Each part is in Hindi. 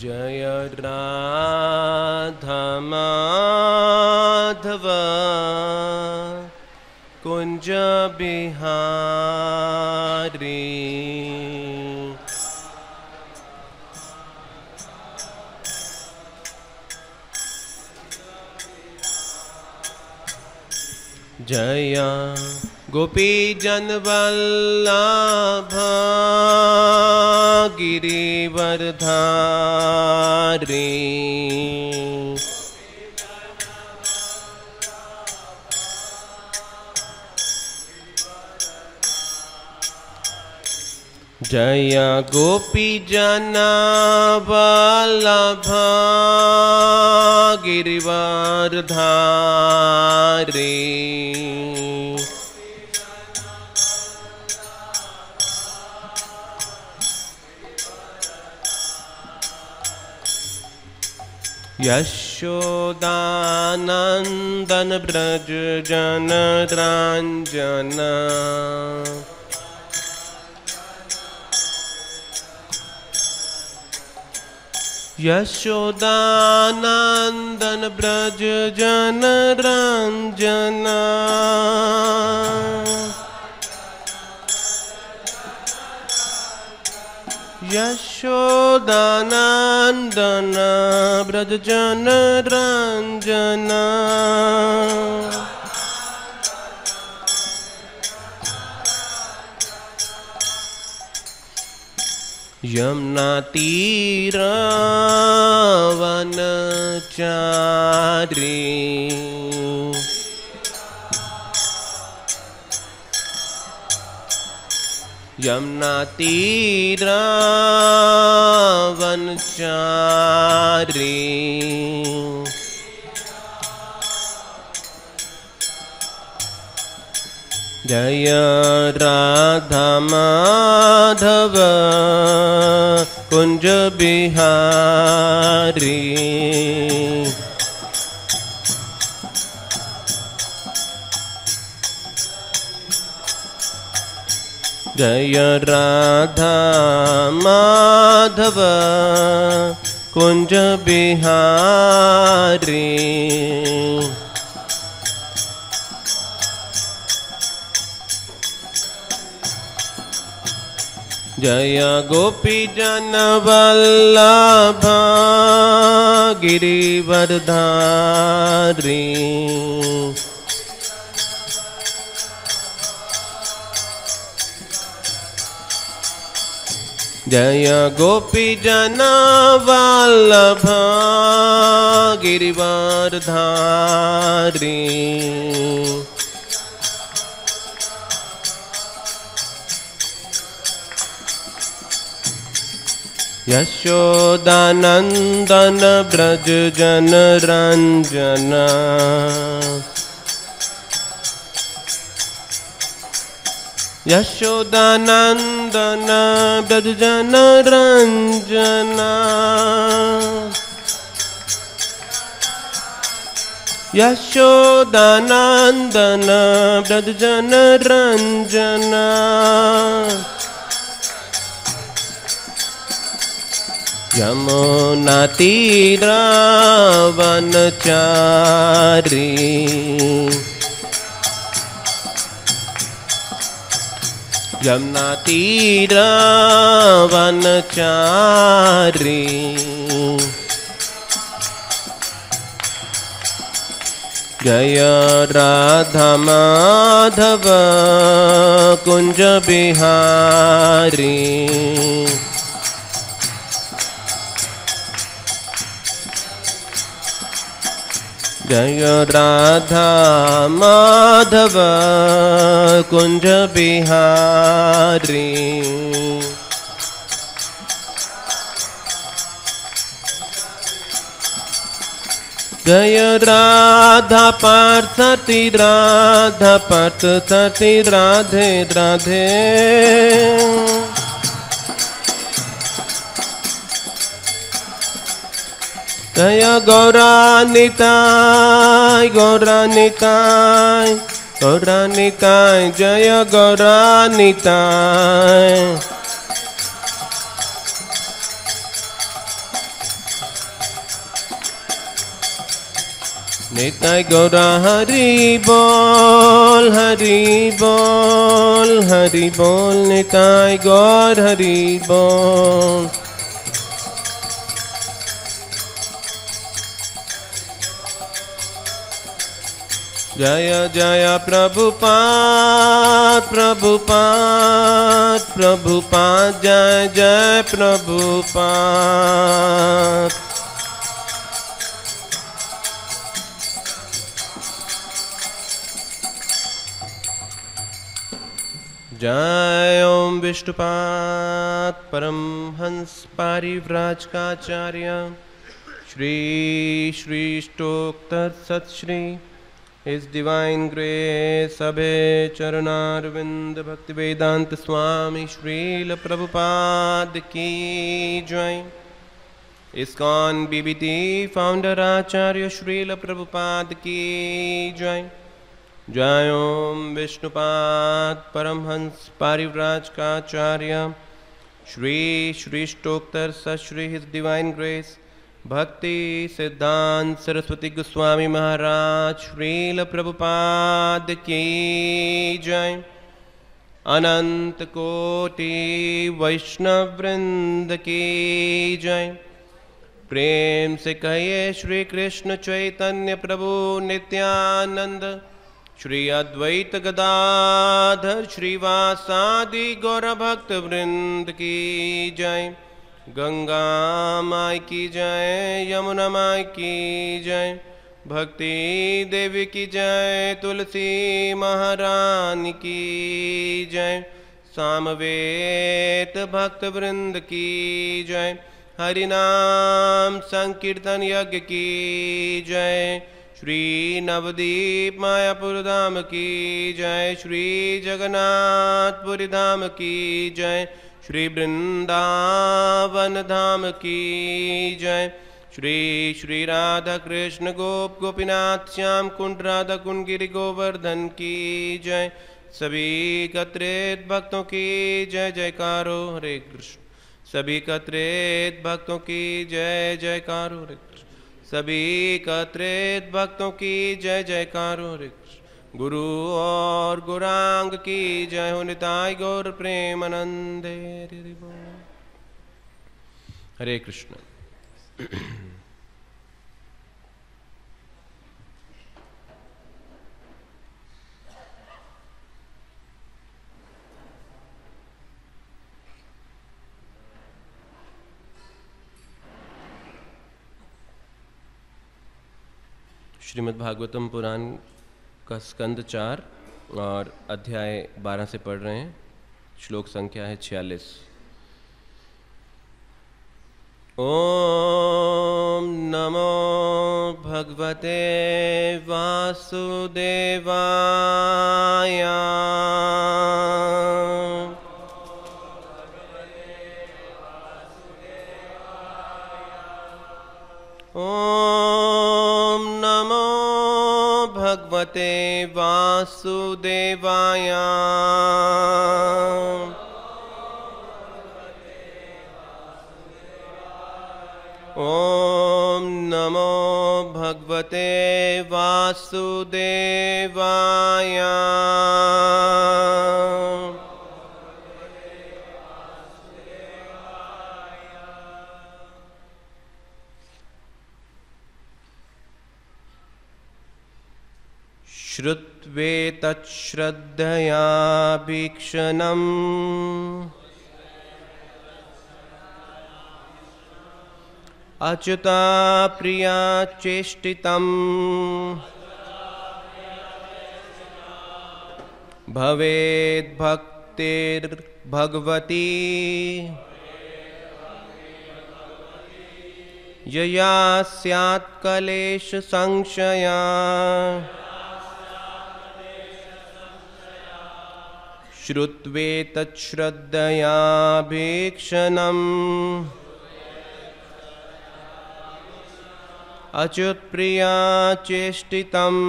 जय राधा माधव कुंज बिहारी। जय गोपी जन वल्लभ गिरिवरधारी। जय गोपी जन वल्लभ गिरिवरधारी। यशोदानंदन ब्रज जन रंजन। यशोदानंदन ब्रज जन रंजन। यशोदानंदन ब्रज जन रंजन। यमुना तीर वनचारी। यमुना तीर वनचारी। जय राधा माधव कुंज बिहारी। जय राधा माधव कुंज बिहारी। जय गोपी जन वल्लभ गिरिवरधारी। जय गोपी जन वल्लभ गिरिवरधारी। यशोदानंदन ब्रज जन रंजन। यशोदानंदन ब्रज जन रंजन। यशोदानंदन ब्रज जन रंजन। यमुना तीर वनचारी। यमुना तीर वनचारी। जय राधा माधव कुंज बिहारी। जय राधा माधव कुंज बिहारी। जय राधा पार्थ सती राधा पार्थ सती राधे राधे। जय गौरानिताय गौरानिताय गौरानिताय जय गौरानिताय। निताय गौरा हरि बोल हरि बोल हरि बोल निताय गौर हरि बोल। जय जय प्रभुपाद प्रभुपाद प्रभुपाद जय जय प्रभुपाद। जय ओम Vishnupad Paramhans पारिव्राजकाचार्य Shri Shri ष्टोत्तर सत्श्री His Divine Grace Abhay Charanarvind Bhaktivedanta Swami Srila Prabhupada Ki Jai। ISKCON BBT Founder Acharya Srila Prabhupada Ki Jai। Jai Om Vishnupad Paramhans Parivrajkacharya Shri Shri Štoktar Sashri His Divine Grace भक्ति सिद्धांत सरस्वती गोस्वामी महाराज श्रील प्रभुपाद की जय। अनंत कोटि वैष्णव वृंद की जय। प्रेम से कहिए श्री कृष्ण चैतन्य प्रभु नित्यानंद श्री अद्वैत गदाधर श्रीवासादि गौर भक्त वृंद की जय। गंगा माई की जय यमुना माई की जय भक्ति देवी की जय तुलसी महारानी की जय सामवेद भक्त वृंद की जय हरि नाम संकीर्तन यज्ञ की जय श्री नवदीप मायापुर धाम की जय श्री जगन्नाथपुरी धाम की जय श्री वृंदावन धाम की जय श्री श्री राधा कृष्ण गोप गोपीनाथ श्याम कुंड राधा कुंड गिरि गोवर्धन की जय सभी एकत्रित भक्तों की जय जयकारो हरे कृष्ण सभी एकत्रित भक्तों की जय जयकारो हरे कृष्ण सभी एकत्रित भक्तों की जय जयकारो हरे कृष्ण गुरु और गौरांग की जय हो निताय गौर प्रेमानंदे हरे कृष्ण। श्रीमद् भागवतम पुराण का स्कंद 4 और अध्याय 12 से पढ़ रहे हैं। श्लोक संख्या है 46। ओम नमो भगवते वासुदेवाय। ओम नमो भगवते वासुदेवाय। ओम नमो भगवते वासुदेवाय। श्रुत्वेतच्छ्रद्धया भीक्षणम् अच्युता प्रिया चेष्टितम् भवेद् भक्तिर्भगवती यया स्यात् कलेश संशया। श्रुत्वेतच्छ्रद्धया भीक्षणम् अच्युतप्रिया चेष्टितम्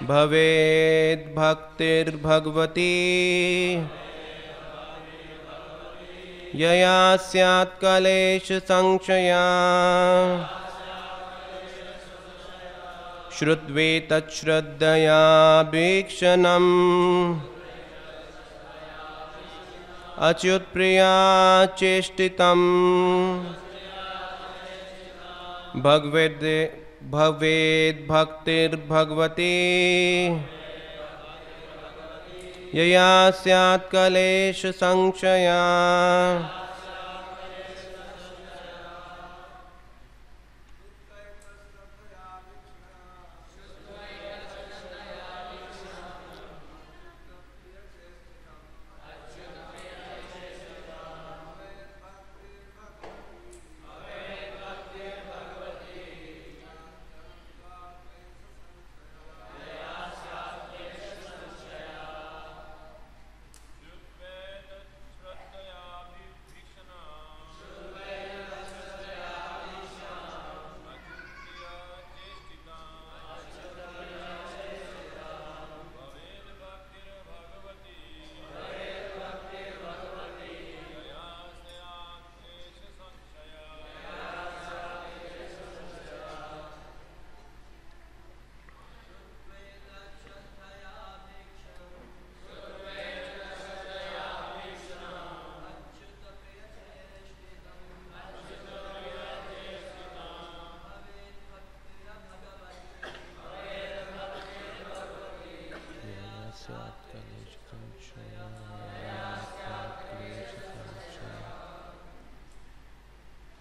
भवेद् भक्तिर्भगवती यया स्यात् कलेश संशया। श्रुत्वेतच्छ्रद्धया वीक्षणम् अच्युतप्रिया चेष्टितम् भवेद्भक्तिर्भगवती यया स्यात् क्लेश संशया।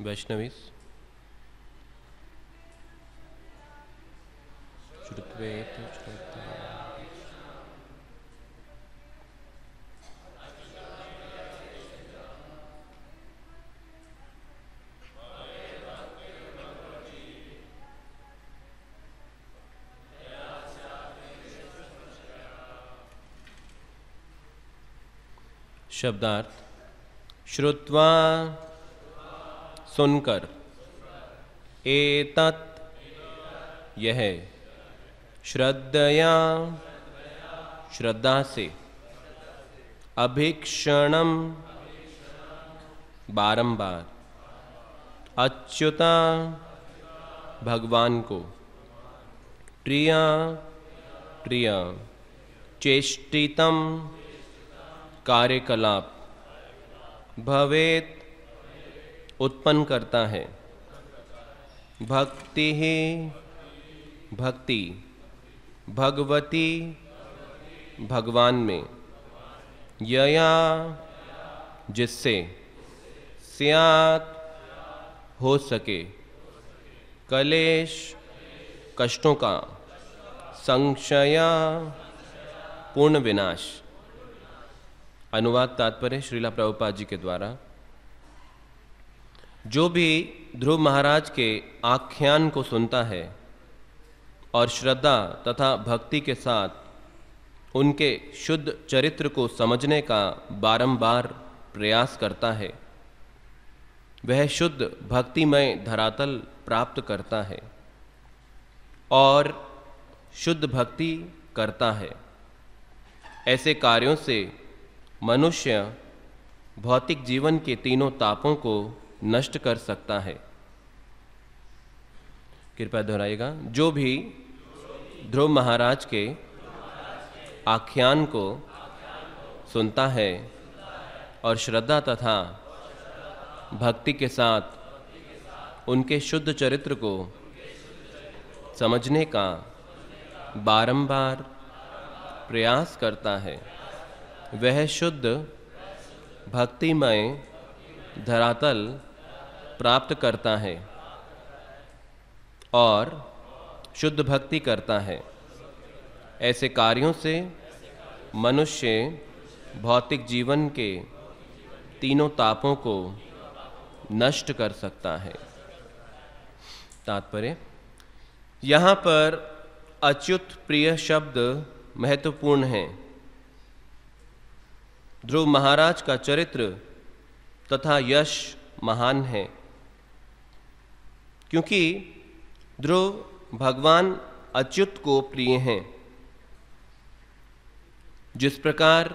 वैष्णवीस शब्दार्थ श्रुत्वा सुनकर, एतत् यह, श्रद्धया श्रद्धा से, अभीक्षणम बारंबार, अच्युता भगवान को, प्रिया प्रिया, चेष्टितम कार्यकलाप, भवेत उत्पन्न करता है, भक्ति ही भक्ति, भगवती भगवान में, यया जिससे, स्यात् हो सके, क्लेश कष्टों का, संशया पूर्ण विनाश। अनुवाद तात्पर्य श्रीला प्रभुपाद जी के द्वारा। जो भी ध्रुव महाराज के आख्यान को सुनता है और श्रद्धा तथा भक्ति के साथ उनके शुद्ध चरित्र को समझने का बारंबार प्रयास करता है, वह शुद्ध भक्तिमय धरातल प्राप्त करता है और शुद्ध भक्ति करता है। ऐसे कार्यों से मनुष्य भौतिक जीवन के तीनों तापों को नष्ट कर सकता है। कृपया दोहराइएगा। जो भी ध्रुव महाराज के आख्यान को सुनता है और श्रद्धा तथा भक्ति के साथ उनके शुद्ध चरित्र को समझने का बारंबार प्रयास करता है, वह शुद्ध भक्तिमय धरातल प्राप्त करता है और शुद्ध भक्ति करता है। ऐसे कार्यों से मनुष्य भौतिक जीवन के तीनों तापों को नष्ट कर सकता है। तात्पर्य, यहाँ पर अच्युत प्रिय शब्द महत्वपूर्ण है। ध्रुव महाराज का चरित्र तथा यश महान है, क्योंकि ध्रुव भगवान अच्युत को प्रिय हैं। जिस प्रकार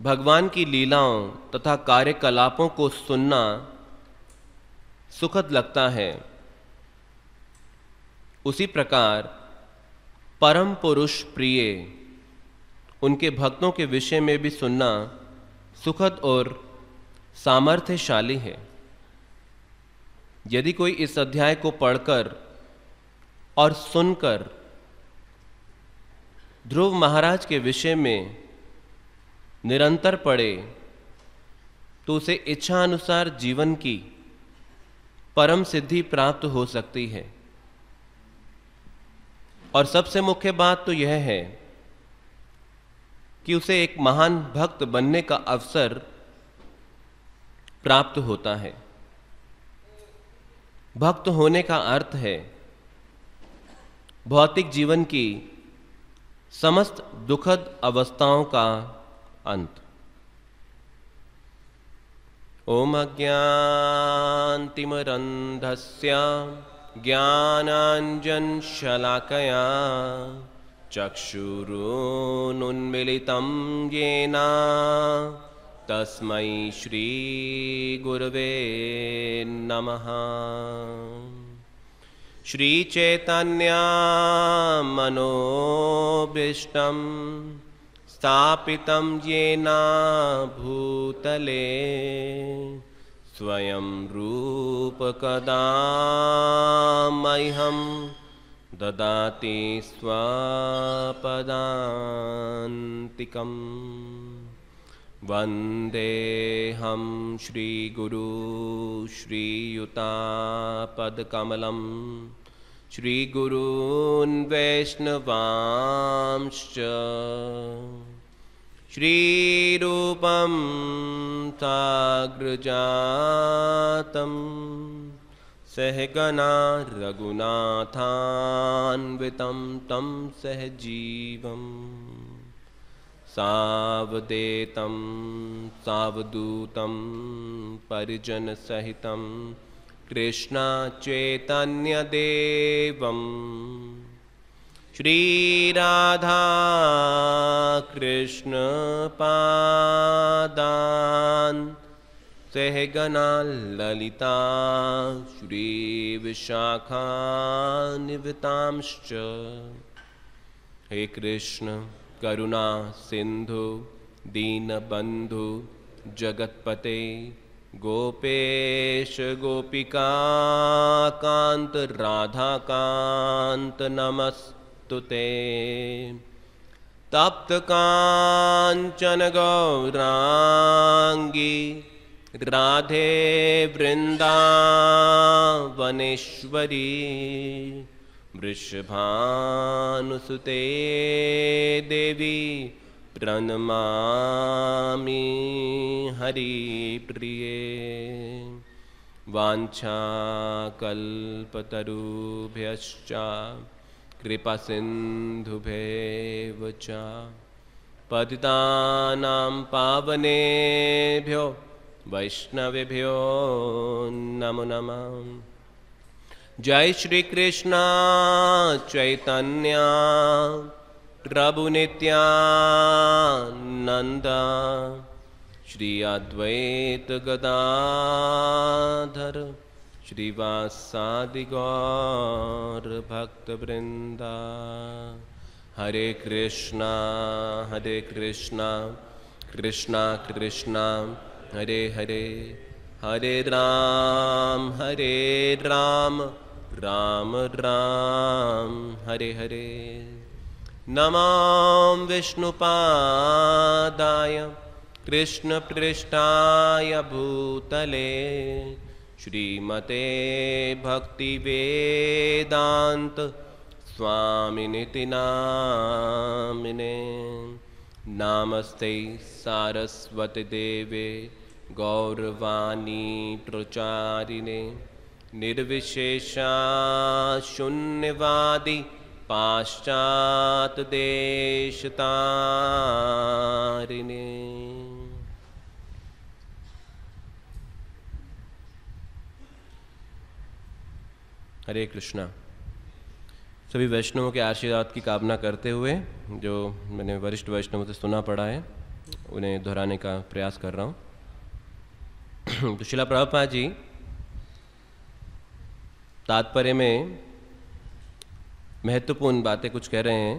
भगवान की लीलाओं तथा कार्यकलापों को सुनना सुखद लगता है, उसी प्रकार परम पुरुष प्रिय उनके भक्तों के विषय में भी सुनना सुखद और सामर्थ्यशाली है। यदि कोई इस अध्याय को पढ़कर और सुनकर ध्रुव महाराज के विषय में निरंतर पढ़े तो उसे इच्छा अनुसार जीवन की परम सिद्धि प्राप्त हो सकती है। और सबसे मुख्य बात तो यह है कि उसे एक महान भक्त बनने का अवसर प्राप्त होता है। भक्त होने का अर्थ है भौतिक जीवन की समस्त दुखद अवस्थाओं का अंत। ओम अज्ञानतिमिरन्धस्य ज्ञानाञ्जनशलाकया चक्षुरुन्मीलितं येन तस्मै श्रीगुरवे नमः। श्रीचैतन्यमनोभीष्टं स्थापितं येन भूतले स्वयं रूप कदा मह्यं ददाति स्वपदान्तिकम्। वन्देऽहं श्रीगुरु श्रीयुतापदकमलं श्रीगुरून् वैष्णवांश्च श्रीरूपं साग्रजातं सहगना रघुनाथान्वितं तं सहजीवम् सावधेतं सावधूतं परिजनसहितं कृष्ण चैतन्यदेवं श्रीराधा कृष्ण पादान् सहगना ललिता श्रीविशाखान्वितांश्च। हे कृष्ण करुणा सिंधु दीनबंधु जगतपते गोपेश गोपिका कांत राधा कांत नमस्तुते। तप्त कांचन गौरांगी राधे वृंदावनेश्वरी वृषभानुसुते देवी प्रणमामि हरिप्रिये। वाञ्छाकल्पतरुभ्यश्च कृपासिन्धुभ्येव च पतितानां पावनेभ्यो वैष्णवेभ्यो नमो नमः। जय श्री कृष्ण चैतन्य प्रभु नित्यानंद श्री अद्वैत गदाधर श्रीवासादि गौर भक्त वृंदा। हरे कृष्णा कृष्णा कृष्णा हरे हरे, हरे राम राम राम हरे हरे। नमो विष्णुपादाय कृष्णपृष्ठाय भूतले श्रीमते भक्तिवेदांत स्वामिनिति नामिने। नमस्ते सारस्वती देवे गौरवाणी प्रचारिणे निर्विशेषा शून्यवादी पाश्चात देशतारिणे। हरे कृष्णा। सभी वैष्णवों के आशीर्वाद की कामना करते हुए जो मैंने वरिष्ठ वैष्णवों से सुना पड़ा है उन्हें दोहराने का प्रयास कर रहा हूँ। तो श्रील प्रभुपाद जी तात्पर्य में महत्वपूर्ण बातें कुछ कह रहे हैं,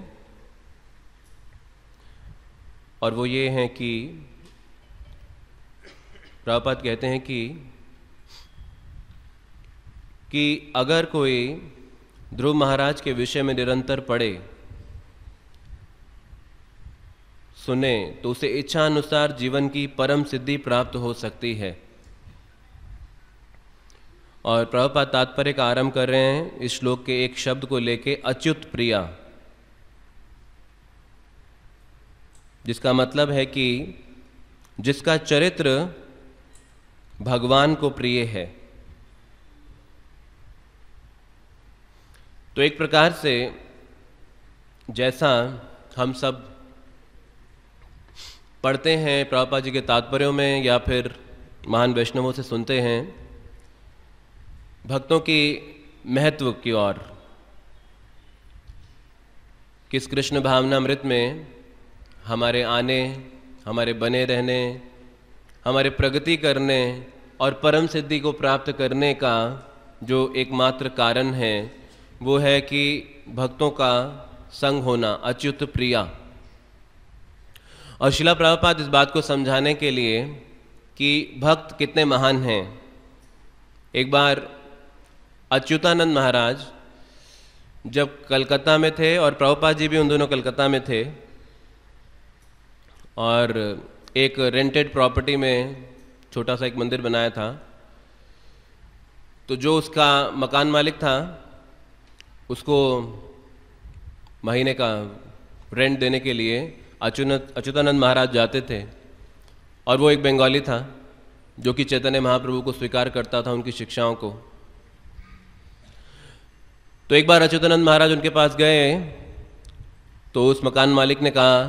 और वो ये हैं कि प्रभुपाद कहते हैं कि अगर कोई ध्रुव महाराज के विषय में निरंतर पढ़े सुने तो उसे इच्छा अनुसार जीवन की परम सिद्धि प्राप्त हो सकती है। और प्रभुपाद तात्पर्य का आरंभ कर रहे हैं इस श्लोक के एक शब्द को लेके, अच्युत प्रिया, जिसका मतलब है कि जिसका चरित्र भगवान को प्रिय है। तो एक प्रकार से जैसा हम सब पढ़ते हैं प्रभुपाद जी के तात्पर्यों में या फिर महान वैष्णवों से सुनते हैं भक्तों की महत्व की ओर, किस कृष्ण भावनामृत में हमारे आने, हमारे बने रहने, हमारे प्रगति करने और परम सिद्धि को प्राप्त करने का जो एकमात्र कारण है वो है कि भक्तों का संग होना, अच्युत प्रिया। और शिला प्रभुपाद इस बात को समझाने के लिए कि भक्त कितने महान हैं, एक बार अच्युतानंद महाराज जब कलकत्ता में थे और प्रभुपाद जी भी उन दोनों कलकत्ता में थे और एक रेंटेड प्रॉपर्टी में छोटा सा एक मंदिर बनाया था, तो जो उसका मकान मालिक था उसको महीने का रेंट देने के लिए अच्युतानंद महाराज जाते थे। और वो एक बंगाली था जो कि चैतन्य महाप्रभु को स्वीकार करता था, उनकी शिक्षाओं को। तो एक बार अच्युतानंद महाराज उनके पास गए तो उस मकान मालिक ने कहा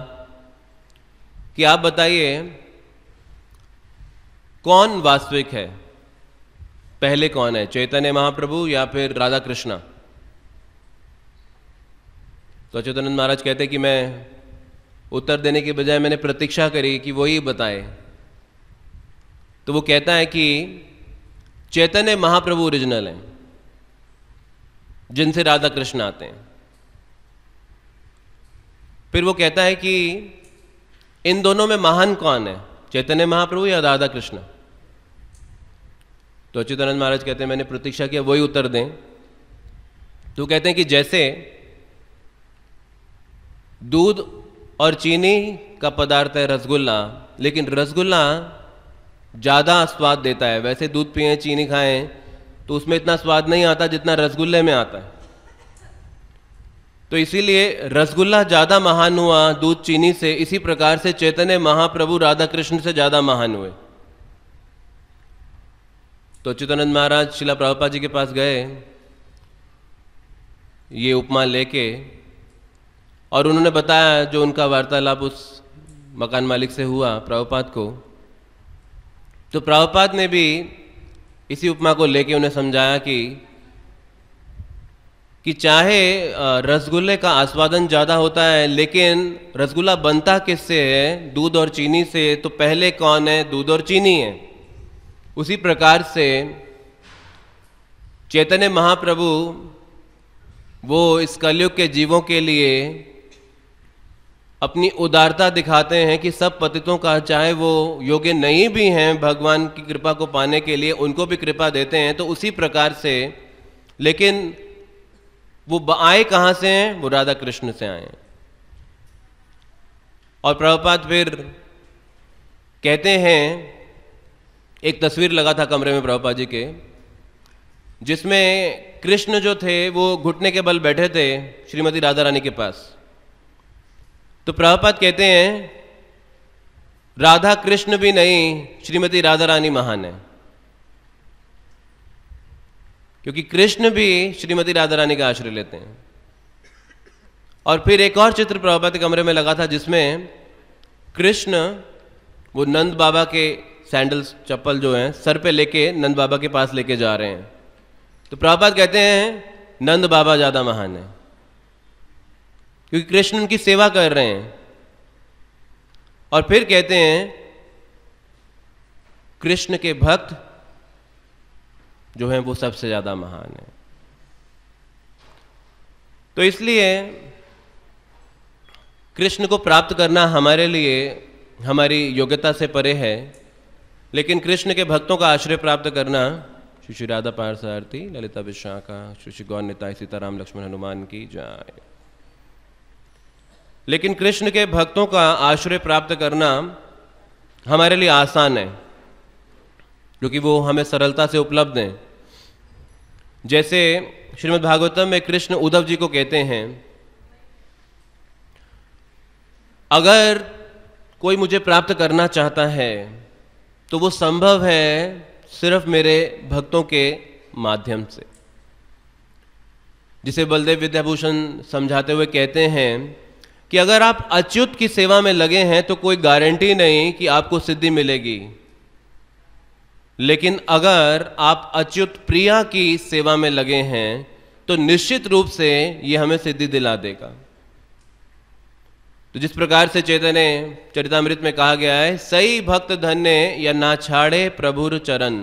कि आप बताइए कौन वास्तविक है, पहले कौन है, चैतन्य महाप्रभु या फिर राधा कृष्णा? तो अच्युतानंद महाराज कहते कि मैं उत्तर देने के बजाय मैंने प्रतीक्षा करी कि वो ही बताए। तो वो कहता है कि चैतन्य महाप्रभु ओरिजिनल हैं, जिनसे राधा कृष्ण आते हैं। फिर वो कहता है कि इन दोनों में महान कौन है, चैतन्य महाप्रभु या राधा कृष्ण? तो अच्युतानंद महाराज कहते हैं मैंने प्रतीक्षा किया वही उत्तर दें। तो कहते हैं कि जैसे दूध और चीनी का पदार्थ है रसगुल्ला, लेकिन रसगुल्ला ज़्यादा स्वाद देता है, वैसे दूध पिए चीनी खाएं तो उसमें इतना स्वाद नहीं आता जितना रसगुल्ले में आता है। तो इसीलिए रसगुल्ला ज़्यादा महान हुआ दूध चीनी से, इसी प्रकार से चैतन्य महाप्रभु राधा कृष्ण से ज़्यादा महान हुए। तो अच्युतानंद महाराज शिला प्रभुपाद जी के पास गए ये उपमा लेके, और उन्होंने बताया जो उनका वार्तालाप उस मकान मालिक से हुआ प्रभुपाद को। तो प्रभुपाद ने भी इसी उपमा को लेके उन्हें समझाया कि चाहे रसगुल्ले का आस्वादन ज़्यादा होता है, लेकिन रसगुल्ला बनता किससे है, दूध और चीनी से। तो पहले कौन है, दूध और चीनी है। उसी प्रकार से चैतन्य महाप्रभु वो इस कलयुग के जीवों के लिए अपनी उदारता दिखाते हैं कि सब पतितों का, चाहे वो योग्य नहीं भी हैं भगवान की कृपा को पाने के लिए, उनको भी कृपा देते हैं। तो उसी प्रकार से, लेकिन वो आए कहाँ से हैं, वो राधा कृष्ण से आए हैं। और प्रभुपाद फिर कहते हैं, एक तस्वीर लगा था कमरे में प्रभुपाद जी के, जिसमें कृष्ण जो थे वो घुटने के बल बैठे थे श्रीमती राधा रानी के पास। तो प्रभुपाद कहते हैं राधा कृष्ण भी नहीं, श्रीमती राधा रानी महान है, क्योंकि कृष्ण भी श्रीमती राधा रानी का आश्रय लेते हैं। और फिर एक और चित्र प्रभुपाद के कमरे में लगा था जिसमें कृष्ण वो नंद बाबा के सैंडल्स, चप्पल जो हैं सर पे लेके नंद बाबा के पास लेके जा रहे हैं। तो प्रभुपाद कहते हैं नंद बाबा ज़्यादा महान है, क्योंकि कृष्ण उनकी सेवा कर रहे हैं। और फिर कहते हैं कृष्ण के भक्त जो हैं वो सबसे ज़्यादा महान है। तो इसलिए कृष्ण को प्राप्त करना हमारे लिए हमारी योग्यता से परे है, लेकिन कृष्ण के भक्तों का आश्रय प्राप्त करना, श्री श्री राधा पारसारथी ललिता विशाखा श्री श्री गौर निताई सीताराम लक्ष्मण हनुमान की जय। लेकिन कृष्ण के भक्तों का आश्रय प्राप्त करना हमारे लिए आसान है, क्योंकि वो हमें सरलता से उपलब्ध हैं। जैसे श्रीमद् भागवतम में कृष्ण उद्धव जी को कहते हैं, अगर कोई मुझे प्राप्त करना चाहता है तो वो संभव है सिर्फ मेरे भक्तों के माध्यम से। जिसे बलदेव विद्याभूषण समझाते हुए कहते हैं कि अगर आप अच्युत की सेवा में लगे हैं तो कोई गारंटी नहीं कि आपको सिद्धि मिलेगी, लेकिन अगर आप अच्युत प्रिया की सेवा में लगे हैं तो निश्चित रूप से यह हमें सिद्धि दिला देगा। तो जिस प्रकार से चैतन्य चरितामृत में कहा गया है, सही भक्त धन्य या ना छाड़े प्रभुर चरण,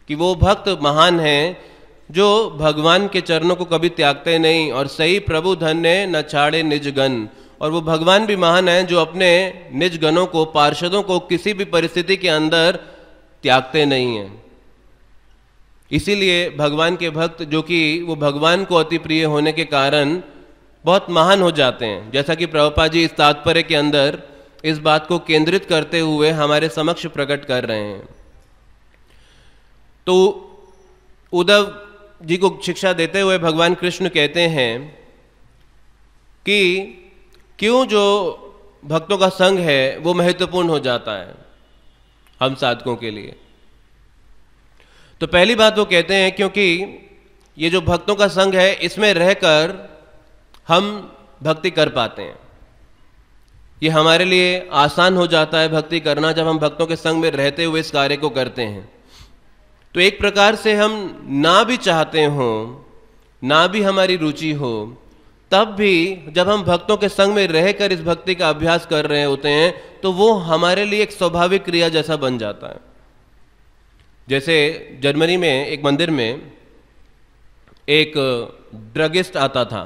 कि वो भक्त महान हैं जो भगवान के चरणों को कभी त्यागते नहीं, और सही प्रभु धन्य न छाड़े निज गण, और वो भगवान भी महान हैं जो अपने निज गणों को, पार्षदों को किसी भी परिस्थिति के अंदर त्यागते नहीं हैं। इसीलिए भगवान के भक्त जो कि वो भगवान को अति प्रिय होने के कारण बहुत महान हो जाते हैं, जैसा कि प्रभुपाद जी इस तात्पर्य के अंदर इस बात को केंद्रित करते हुए हमारे समक्ष प्रकट कर रहे हैं। तो उद्धव जी को शिक्षा देते हुए भगवान कृष्ण कहते हैं कि क्यों जो भक्तों का संग है वो महत्वपूर्ण हो जाता है हम साधकों के लिए। तो पहली बात वो कहते हैं क्योंकि ये जो भक्तों का संग है इसमें रहकर हम भक्ति कर पाते हैं। ये हमारे लिए आसान हो जाता है भक्ति करना जब हम भक्तों के संग में रहते हुए इस कार्य को करते हैं। तो एक प्रकार से हम ना भी चाहते हो, ना भी हमारी रुचि हो, तब भी जब हम भक्तों के संग में रहकर इस भक्ति का अभ्यास कर रहे होते हैं तो वो हमारे लिए एक स्वाभाविक क्रिया जैसा बन जाता है। जैसे जर्मनी में एक मंदिर में एक ड्रगिस्ट आता था।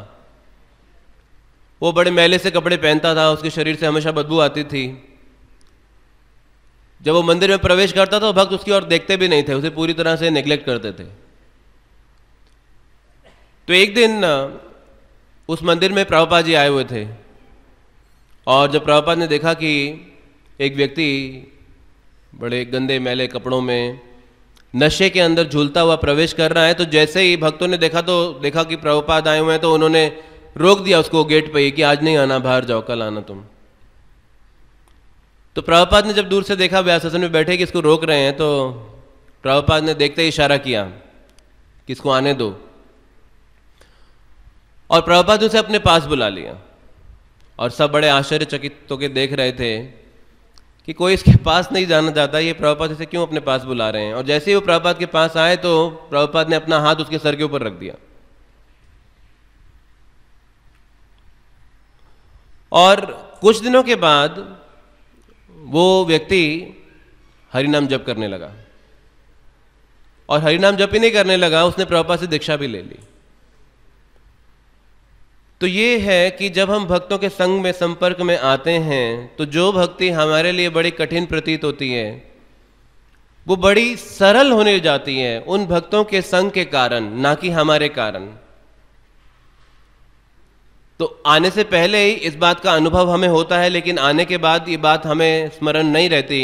वो बड़े मैले से कपड़े पहनता था, उसके शरीर से हमेशा बदबू आती थी। जब वो मंदिर में प्रवेश करता था भक्त उसकी ओर देखते भी नहीं थे, उसे पूरी तरह से नेग्लेक्ट करते थे। तो एक दिन उस मंदिर में प्रभुपाद जी आए हुए थे, और जब प्रभुपाद ने देखा कि एक व्यक्ति बड़े गंदे मैले कपड़ों में नशे के अंदर झूलता हुआ प्रवेश कर रहा है, तो जैसे ही भक्तों ने देखा कि प्रभुपाद आए हुए हैं तो उन्होंने रोक दिया उसको गेट पे ही कि आज नहीं आना, बाहर जाओ, कल आना तुम। तो प्रभुपाद ने जब दूर से देखा व्यासासन में बैठे कि इसको रोक रहे हैं, तो प्रभुपाद ने देखते ही इशारा किया कि इसको आने दो, और प्रभुपाद उसे अपने पास बुला लिया। और सब बड़े आश्चर्यचकित होकर देख रहे थे कि कोई इसके पास नहीं जाना चाहता, ये प्रभुपाद इसे क्यों अपने पास बुला रहे हैं। और जैसे ही वो प्रभुपाद के पास आए तो प्रभुपाद ने अपना हाथ उसके सर के ऊपर रख दिया, और कुछ दिनों के बाद वो व्यक्ति हरिनाम जप करने लगा। और हरिनाम जप ही नहीं करने लगा, उसने प्रभुपाद से दीक्षा भी ले ली। तो ये है कि जब हम भक्तों के संग में, संपर्क में आते हैं तो जो भक्ति हमारे लिए बड़ी कठिन प्रतीत होती है वो बड़ी सरल होने जाती है उन भक्तों के संग के कारण, ना कि हमारे कारण। तो आने से पहले ही इस बात का अनुभव हमें होता है, लेकिन आने के बाद ये बात हमें स्मरण नहीं रहती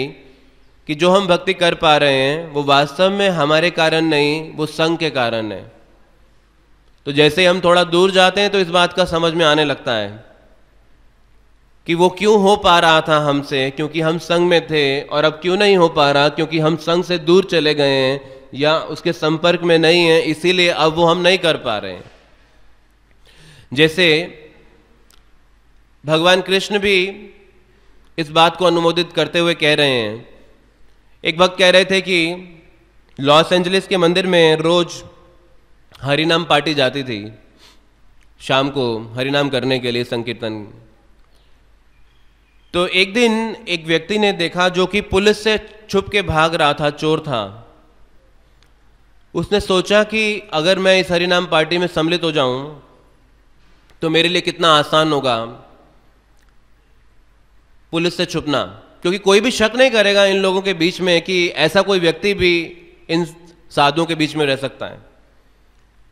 कि जो हम भक्ति कर पा रहे हैं वो वास्तव में हमारे कारण नहीं, वो संग के कारण है। तो जैसे ही हम थोड़ा दूर जाते हैं तो इस बात का समझ में आने लगता है कि वो क्यों हो पा रहा था हमसे, क्योंकि हम संग में थे, और अब क्यों नहीं हो पा रहा, क्योंकि हम संग से दूर चले गए हैं या उसके संपर्क में नहीं है, इसीलिए अब वो हम नहीं कर पा रहे हैं। जैसे भगवान कृष्ण भी इस बात को अनुमोदित करते हुए कह रहे हैं। एक भक्त कह रहे थे कि लॉस एंजलिस के मंदिर में रोज हरिनाम पार्टी जाती थी, शाम को हरिनाम करने के लिए, संकीर्तन। तो एक दिन एक व्यक्ति ने देखा जो कि पुलिस से छुप के भाग रहा था, चोर था। उसने सोचा कि अगर मैं इस हरिनाम पार्टी में सम्मिलित हो जाऊं तो मेरे लिए कितना आसान होगा पुलिस से छुपना, क्योंकि कोई भी शक नहीं करेगा इन लोगों के बीच में कि ऐसा कोई व्यक्ति भी इन साधुओं के बीच में रह सकता है।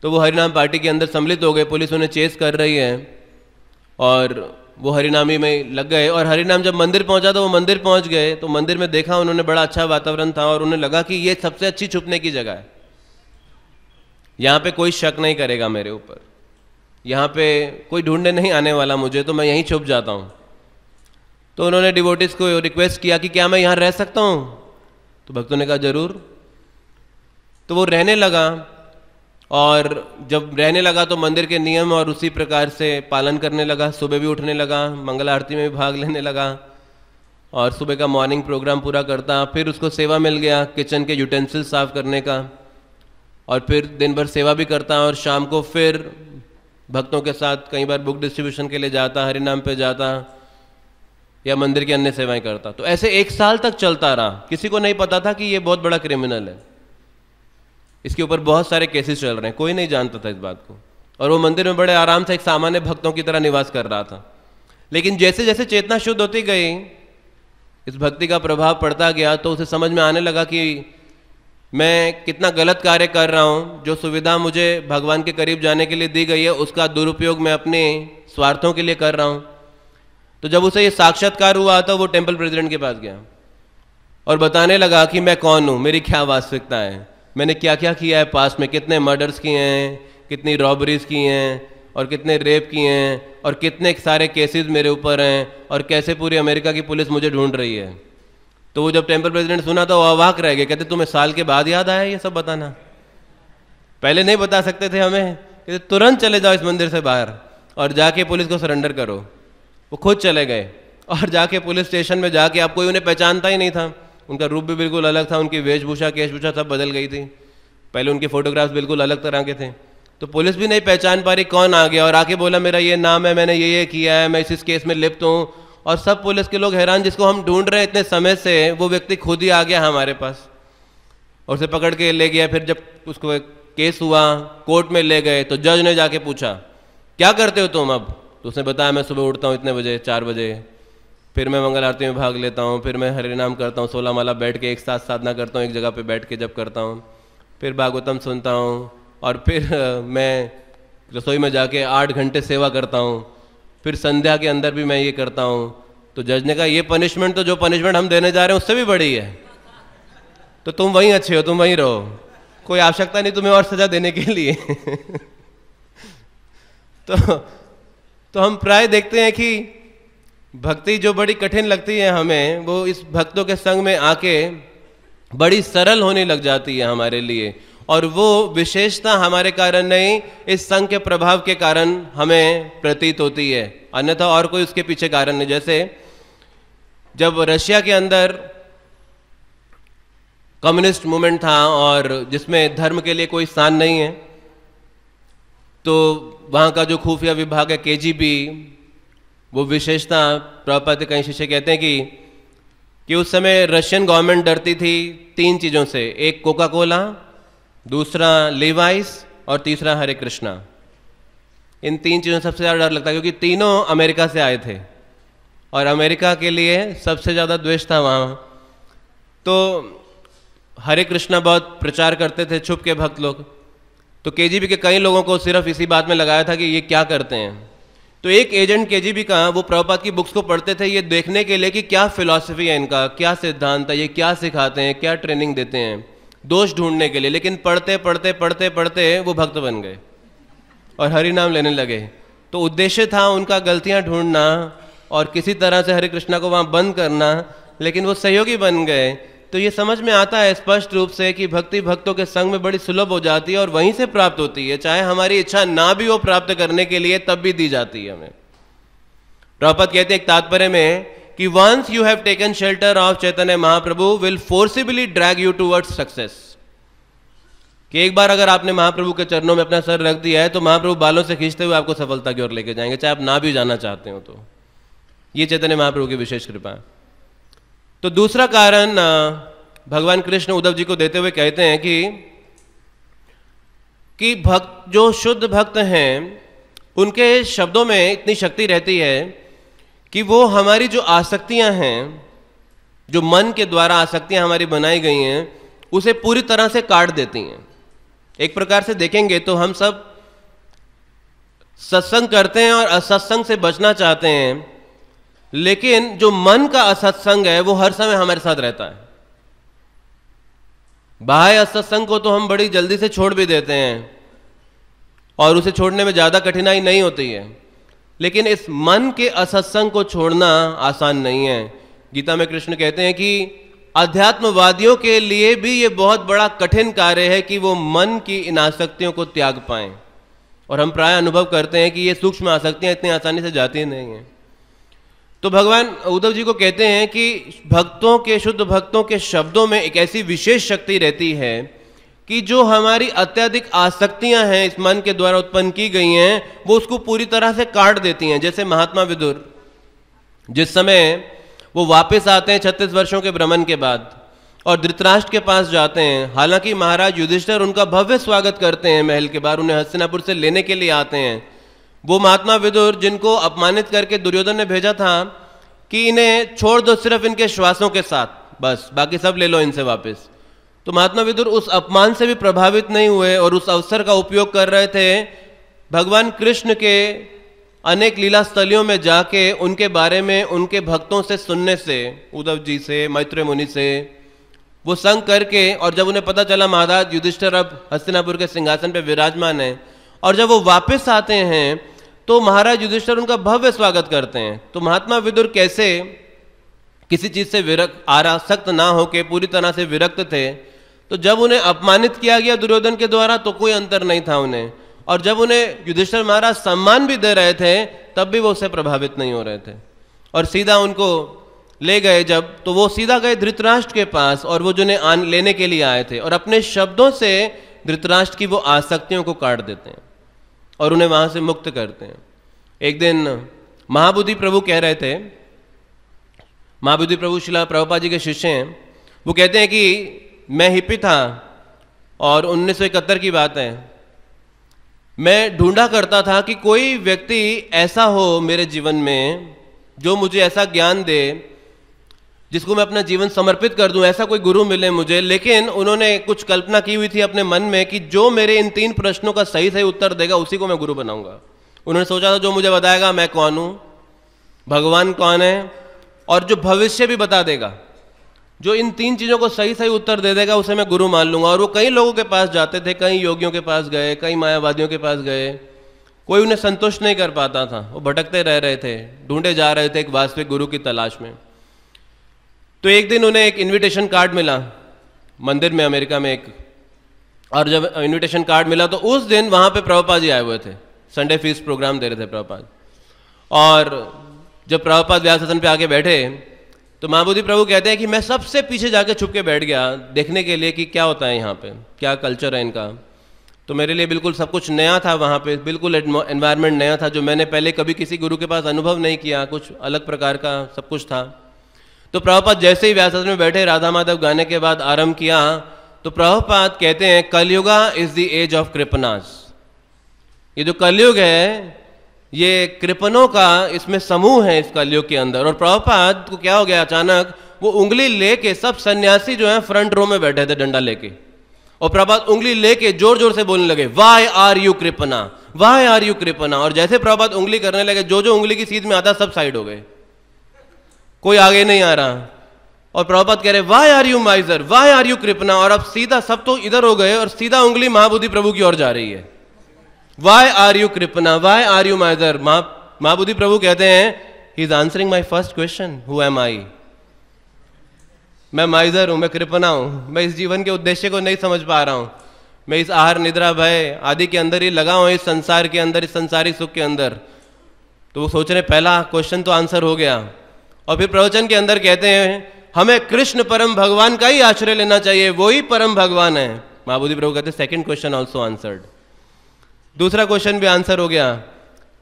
तो वो हरिनाम पार्टी के अंदर सम्मिलित हो गए, पुलिस उन्हें चेस कर रही है और वो हरिनामी में लग गए। और हरिनाम जब मंदिर पहुंचा तो वो मंदिर पहुंच गए, तो मंदिर में देखा उन्होंने बड़ा अच्छा वातावरण था और उन्हें लगा कि ये सबसे अच्छी छुपने की जगह है, यहाँ पे कोई शक नहीं करेगा मेरे ऊपर, यहाँ पे कोई ढूंढने नहीं आने वाला मुझे, तो मैं यहीं छुप जाता हूँ। तो उन्होंने डिवोटीज को रिक्वेस्ट किया कि क्या मैं यहाँ रह सकता हूँ? तो भक्तों ने कहा जरूर। तो वो रहने लगा, और जब रहने लगा तो मंदिर के नियम और उसी प्रकार से पालन करने लगा। सुबह भी उठने लगा, मंगल आरती में भी भाग लेने लगा और सुबह का मॉर्निंग प्रोग्राम पूरा करता। फिर उसको सेवा मिल गया किचन के यूटेंसिल साफ करने का, और फिर दिन भर सेवा भी करता और शाम को फिर भक्तों के साथ कई बार बुक डिस्ट्रीब्यूशन के लिए जाता, हरिनाम पे जाता या मंदिर की अन्य सेवाएं करता। तो ऐसे 1 साल तक चलता रहा। किसी को नहीं पता था कि ये बहुत बड़ा क्रिमिनल है, इसके ऊपर बहुत सारे केसेस चल रहे हैं, कोई नहीं जानता था इस बात को। और वो मंदिर में बड़े आराम से एक सामान्य भक्तों की तरह निवास कर रहा था। लेकिन जैसे जैसे चेतना शुद्ध होती गई, इस भक्ति का प्रभाव पड़ता गया, तो उसे समझ में आने लगा कि मैं कितना गलत कार्य कर रहा हूँ। जो सुविधा मुझे भगवान के करीब जाने के लिए दी गई है, उसका दुरुपयोग मैं अपने स्वार्थों के लिए कर रहा हूँ। तो जब उसे ये साक्षात्कार हुआ तो वो टेम्पल प्रेसिडेंट के पास गया और बताने लगा कि मैं कौन हूँ, मेरी क्या वास्तविकता है, मैंने क्या क्या किया है पास्ट में, कितने मर्डर्स किए हैं, कितनी रॉबरीज की हैं और कितने रेप किए हैं और कितने सारे केसेस मेरे ऊपर हैं, और कैसे पूरी अमेरिका की पुलिस मुझे ढूंढ रही है। तो वो जब टेम्पल प्रेसिडेंट सुना तो वो अवाक रह गए, कहते तुम्हें साल के बाद याद आया ये सब बताना, पहले नहीं बता सकते थे हमें? कहते तुरंत चले जाओ इस मंदिर से बाहर और जाके पुलिस को सरेंडर करो। वो खुद चले गए और जाके पुलिस स्टेशन में जाके, अब कोई उन्हें पहचानता ही नहीं था, उनका रूप भी बिल्कुल अलग था, उनकी वेशभूषा केशभूषा सब बदल गई थी, पहले उनके फोटोग्राफ्स बिल्कुल अलग तरह के थे। तो पुलिस भी नहीं पहचान पा रही कौन आ गया, और आके बोला मेरा ये नाम है, मैंने ये किया है, मैं इस केस में लिप्त हूँ। और सब पुलिस के लोग हैरान, जिसको हम ढूंढ रहे हैं इतने समय से, वो व्यक्ति खुद ही आ गया हमारे पास और उसे पकड़ के ले गया। फिर जब उसको केस हुआ, कोर्ट में ले गए, तो जज ने जाके पूछा क्या करते हो तुम अब? तो उसने बताया मैं सुबह उठता हूँ इतने बजे, 4 बजे, फिर मैं मंगल आरती में भाग लेता हूँ, फिर मैं हरिनाम करता हूँ, 16 माला बैठ के एक साथ साधना करता हूँ, एक जगह पे बैठ के जब करता हूँ, फिर भागवतम सुनता हूँ, और फिर मैं रसोई में जाके 8 घंटे सेवा करता हूँ, फिर संध्या के अंदर भी मैं ये करता हूँ। तो जज ने कहा ये पनिशमेंट तो जो पनिशमेंट हम देने जा रहे हैं उससे भी बड़ी है, तो तुम वहीं अच्छे हो, तुम वहीं रहो, कोई आवश्यकता नहीं तुम्हें और सजा देने के लिए। तो हम प्राय देखते हैं कि भक्ति जो बड़ी कठिन लगती है हमें, वो इस भक्तों के संग में आके बड़ी सरल होने लग जाती है हमारे लिए, और वो विशेषता हमारे कारण नहीं, इस संग के प्रभाव के कारण हमें प्रतीत होती है, अन्यथा और कोई उसके पीछे कारण नहीं। जैसे जब रशिया के अंदर कम्युनिस्ट मूवमेंट था और जिसमें धर्म के लिए कोई स्थान नहीं है, तो वहाँ का जो खुफिया विभाग है KGB, वो विशेषता प्रभुपाद के कई शिष्य कहते हैं कि उस समय रशियन गवर्नमेंट डरती थी 3 चीज़ों से, एक कोका कोला, दूसरा लेवाइस और तीसरा हरे कृष्णा। इन 3 चीज़ों से सबसे ज़्यादा डर लगता है, क्योंकि तीनों अमेरिका से आए थे और अमेरिका के लिए सबसे ज़्यादा द्वेष था वहाँ। तो हरे कृष्णा बहुत प्रचार करते थे छुप के भक्त लोग, तो KGB के कई लोगों को सिर्फ इसी बात में लगाया था कि ये क्या करते हैं। तो एक एजेंट KGB का, वो प्रभुपाद की बुक्स को पढ़ते थे ये देखने के लिए कि क्या फिलॉसफी है इनका, क्या सिद्धांत है, ये क्या सिखाते हैं, क्या ट्रेनिंग देते हैं, दोष ढूंढने के लिए। लेकिन पढ़ते पढ़ते पढ़ते पढ़ते वो भक्त बन गए और हरि नाम लेने लगे। तो उद्देश्य था उनका गलतियां ढूंढना और किसी तरह से हरे कृष्णा को वहां बंद करना, लेकिन वो सहयोगी बन गए। तो ये समझ में आता है स्पष्ट रूप से कि भक्ति भक्तों के संग में बड़ी सुलभ हो जाती है और वहीं से प्राप्त होती है, चाहे हमारी इच्छा ना भी हो प्राप्त करने के लिए, तब भी दी जाती है हमें। प्रभुपाद कहते हैं एक तात्पर्य में कि once you have taken shelter of Chaitanya Mahaprabhu will forcibly drag you towards success. कि एक बार अगर आपने महाप्रभु के चरणों में अपना सर रख दिया है तो महाप्रभु बालों से खींचते हुए आपको सफलता की ओर लेके जाएंगे, चाहे आप ना भी जाना चाहते हो। तो ये चैतन्य महाप्रभु की विशेष कृपा है। तो दूसरा कारण भगवान कृष्ण उद्धव जी को देते हुए कहते हैं कि भक्त जो शुद्ध भक्त हैं उनके शब्दों में इतनी शक्ति रहती है कि वो हमारी जो आसक्तियां हैं, जो मन के द्वारा आसक्तियां हमारी बनाई गई हैं, उसे पूरी तरह से काट देती हैं। एक प्रकार से देखेंगे तो हम सब सत्संग करते हैं और असत्संग से बचना चाहते हैं, लेकिन जो मन का असत्संग है वो हर समय हमारे साथ रहता है। बाह्य असत्संग को तो हम बड़ी जल्दी से छोड़ भी देते हैं और उसे छोड़ने में ज्यादा कठिनाई नहीं होती है, लेकिन इस मन के असत्संग को छोड़ना आसान नहीं है। गीता में कृष्ण कहते हैं कि अध्यात्मवादियों के लिए भी यह बहुत बड़ा कठिन कार्य है कि वो मन की इन आसक्तियों को त्याग पाएं, और हम प्राय अनुभव करते हैं कि ये सूक्ष्म आसक्तियां इतनी आसानी से जाती नहीं हैं। तो भगवान उद्धव जी को कहते हैं कि भक्तों के, शुद्ध भक्तों के शब्दों में एक ऐसी विशेष शक्ति रहती है कि जो हमारी अत्यधिक आसक्तियां हैं, इस मन के द्वारा उत्पन्न की गई हैं, वो उसको पूरी तरह से काट देती हैं। जैसे महात्मा विदुर जिस समय वो वापस आते हैं 36 वर्षों के भ्रमण के बाद और धृतराष्ट्र के पास जाते हैं, हालांकि महाराज युधिष्ठिर उनका भव्य स्वागत करते हैं महल के बाहर, उन्हें हस्तिनापुर से लेने के लिए आते हैं। वो महात्मा विदुर जिनको अपमानित करके दुर्योधन ने भेजा था कि इन्हें छोड़ दो सिर्फ इनके श्वासों के साथ, बस बाकी सब ले लो इनसे वापस, तो महात्मा विदुर उस अपमान से भी प्रभावित नहीं हुए और उस अवसर का उपयोग कर रहे थे भगवान कृष्ण के अनेक लीला स्थलियों में जाके उनके बारे में उनके भक्तों से सुनने से, उद्धव जी से, मैत्रेय मुनि से वो संग करके, और जब उन्हें पता चला महाराज युधिष्ठिर अब हस्तिनापुर के सिंहासन पर विराजमान है, और जब वो वापस आते हैं तो महाराज युधिष्ठिर उनका भव्य स्वागत करते हैं। तो महात्मा विदुर कैसे किसी चीज से आसक्त ना होके पूरी तरह से विरक्त थे, तो जब उन्हें अपमानित किया गया दुर्योधन के द्वारा तो कोई अंतर नहीं था उन्हें, और जब उन्हें युधिष्ठिर महाराज सम्मान भी दे रहे थे तब भी वो उससे प्रभावित नहीं हो रहे थे, और सीधा उनको ले गए जब, तो वो सीधा गए धृतराष्ट्र के पास, और वो जिन्हें लेने के लिए आए थे, और अपने शब्दों से धृतराष्ट्र की वो आसक्तियों को काट देते हैं और उन्हें वहां से मुक्त करते हैं। एक दिन महाबोधि प्रभु कह रहे थे, महाबोधि प्रभु श्रील प्रभुपाद जी के शिष्य हैं, वो कहते हैं कि मैं हिप्पी था और 1971 की बात है, मैं ढूंढा करता था कि कोई व्यक्ति ऐसा हो मेरे जीवन में जो मुझे ऐसा ज्ञान दे जिसको मैं अपना जीवन समर्पित कर दूं, ऐसा कोई गुरु मिले मुझे। लेकिन उन्होंने कुछ कल्पना की हुई थी अपने मन में कि जो मेरे इन 3 प्रश्नों का सही सही उत्तर देगा उसी को मैं गुरु बनाऊंगा। उन्होंने सोचा था जो मुझे बताएगा मैं कौन हूं, भगवान कौन है, और जो भविष्य भी बता देगा, जो इन 3 चीजों को सही सही उत्तर दे देगा उसे मैं गुरु मान लूंगा। और वो कई लोगों के पास जाते थे, कई योगियों के पास गए, कई मायावादियों के पास गए, कोई उन्हें संतुष्ट नहीं कर पाता था, वो भटकते रह रहे थे, ढूंढे जा रहे थे एक वास्तविक गुरु की तलाश में। तो एक दिन उन्हें एक इनविटेशन कार्ड मिला मंदिर में, अमेरिका में एक, और जब इनविटेशन कार्ड मिला तो उस दिन वहां पे प्रभुपाद जी आए हुए थे, संडे फीस्ट प्रोग्राम दे रहे थे प्रभुपाद। और जब प्रभुपाद व्यासासन पे आके बैठे तो महाबोधि प्रभु कहते हैं कि मैं सबसे पीछे जाके छुप के बैठ गया देखने के लिए कि क्या होता है यहाँ पे, क्या कल्चर है इनका। तो मेरे लिए बिल्कुल सब कुछ नया था वहाँ पे, बिल्कुल एनवायरनमेंट नया था जो मैंने पहले कभी किसी गुरु के पास अनुभव नहीं किया, कुछ अलग प्रकार का सब कुछ था। तो प्रभुपाद जैसे ही व्यासासन में बैठे राधा माधव गाने के बाद आरंभ किया तो प्रभुपाद कहते हैं Kaliyuga is the age of kripanas. ये जो कलयुग है ये कृपनों का इसमें समूह है इस कलयुग के अंदर। और प्रभुपाद को क्या हो गया, अचानक वो उंगली लेके, सब सन्यासी जो है फ्रंट रो में बैठे थे डंडा लेके, और प्रभुपाद उंगली लेके जोर जोर से बोलने लगे why are you kripana, why are you kripana. और जैसे प्रभुपाद उंगली करने लगे, जो जो उंगली की सीध में आता सब साइड हो गए, कोई आगे नहीं आ रहा। और प्रभुपाद कह रहे why are you miser, why are you kripana. और अब सीधा सब तो इधर हो गए और सीधा उंगली महाबोधि प्रभु की ओर जा रही है, why are you kripana, why are you miser. Mahabodhi Prabhu कहते हैं he is answering my first question, who am I. मैं माइजर हूं, मैं कृपना हूं, मैं इस जीवन के उद्देश्य को नहीं समझ पा रहा हूं, मैं इस आहार निद्रा भय आदि के अंदर ही लगा हूं, इस संसार के अंदर, इस संसारिक सुख के अंदर। तो वो सोच रहे पहला क्वेश्चन तो आंसर हो गया। और फिर प्रवचन के अंदर कहते हैं हमें कृष्ण परम भगवान का ही आश्रय लेना चाहिए, वो ही परम भगवान है। महाबोधि प्रभु कहते हैं सेकंड क्वेश्चन ऑल्सो आंसर्ड, दूसरा क्वेश्चन भी आंसर हो गया,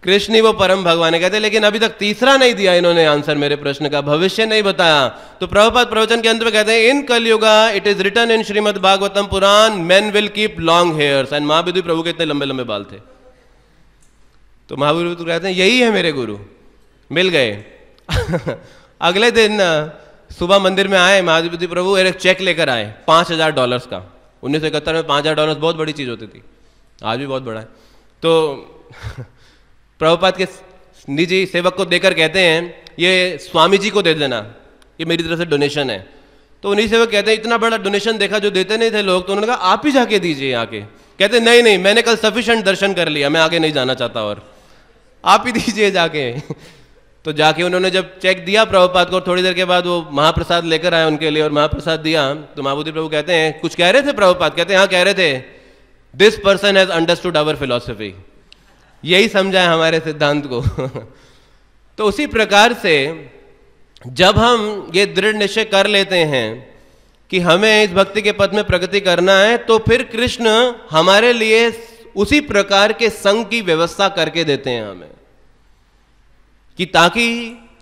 कृष्ण ही वो परम भगवान है। कहते लेकिन अभी तक तीसरा नहीं दिया इन्होंने आंसर मेरे प्रश्न का, भविष्य नहीं बताया। तो प्रभुपाद प्रवचन के अंत में कहते हैं in Kaliyuga it is written in Shrimad Bhagavatam Purana men will keep long hairs. And Mahabodhi Prabhu के इतने लंबे लंबे बाल थे। तो महावीर तो कहते हैं यही है मेरे गुरु, मिल गए। अगले दिन सुबह मंदिर में आए महावीर प्रभु, एक चेक लेकर आए $5000 का। 1971 में $5000 बहुत बड़ी चीज होती थी, आज भी बहुत बड़ा है। तो प्रभुपाद के निजी सेवक को देकर कहते हैं ये स्वामी जी को दे देना, ये मेरी तरफ से डोनेशन है। तो उन्हीं सेवक कहते हैं इतना बड़ा डोनेशन देखा जो देते नहीं थे लोग, तो उन्होंने कहा आप ही जाके दीजिए आके। कहते नहीं नहीं, मैंने कल सफिशिएंट दर्शन कर लिया, मैं आगे नहीं जाना चाहता, और आप ही दीजिए जाके। तो जाके उन्होंने जब चेक दिया प्रभुपाद को, थोड़ी देर के बाद वो महाप्रसाद लेकर आए उनके लिए और महाप्रसाद दिया। तो महाबोधि प्रभु कहते हैं कुछ कह रहे थे प्रभुपाद? कहते हैं हाँ कह रहे थे, this person has understood our philosophy, यही समझा है हमारे सिद्धांत को। तो उसी प्रकार से जब हम ये दृढ़ निश्चय कर लेते हैं कि हमें इस भक्ति के पथ में प्रगति करना है, तो फिर कृष्ण हमारे लिए उसी प्रकार के संग की व्यवस्था करके देते हैं हमें, कि ताकि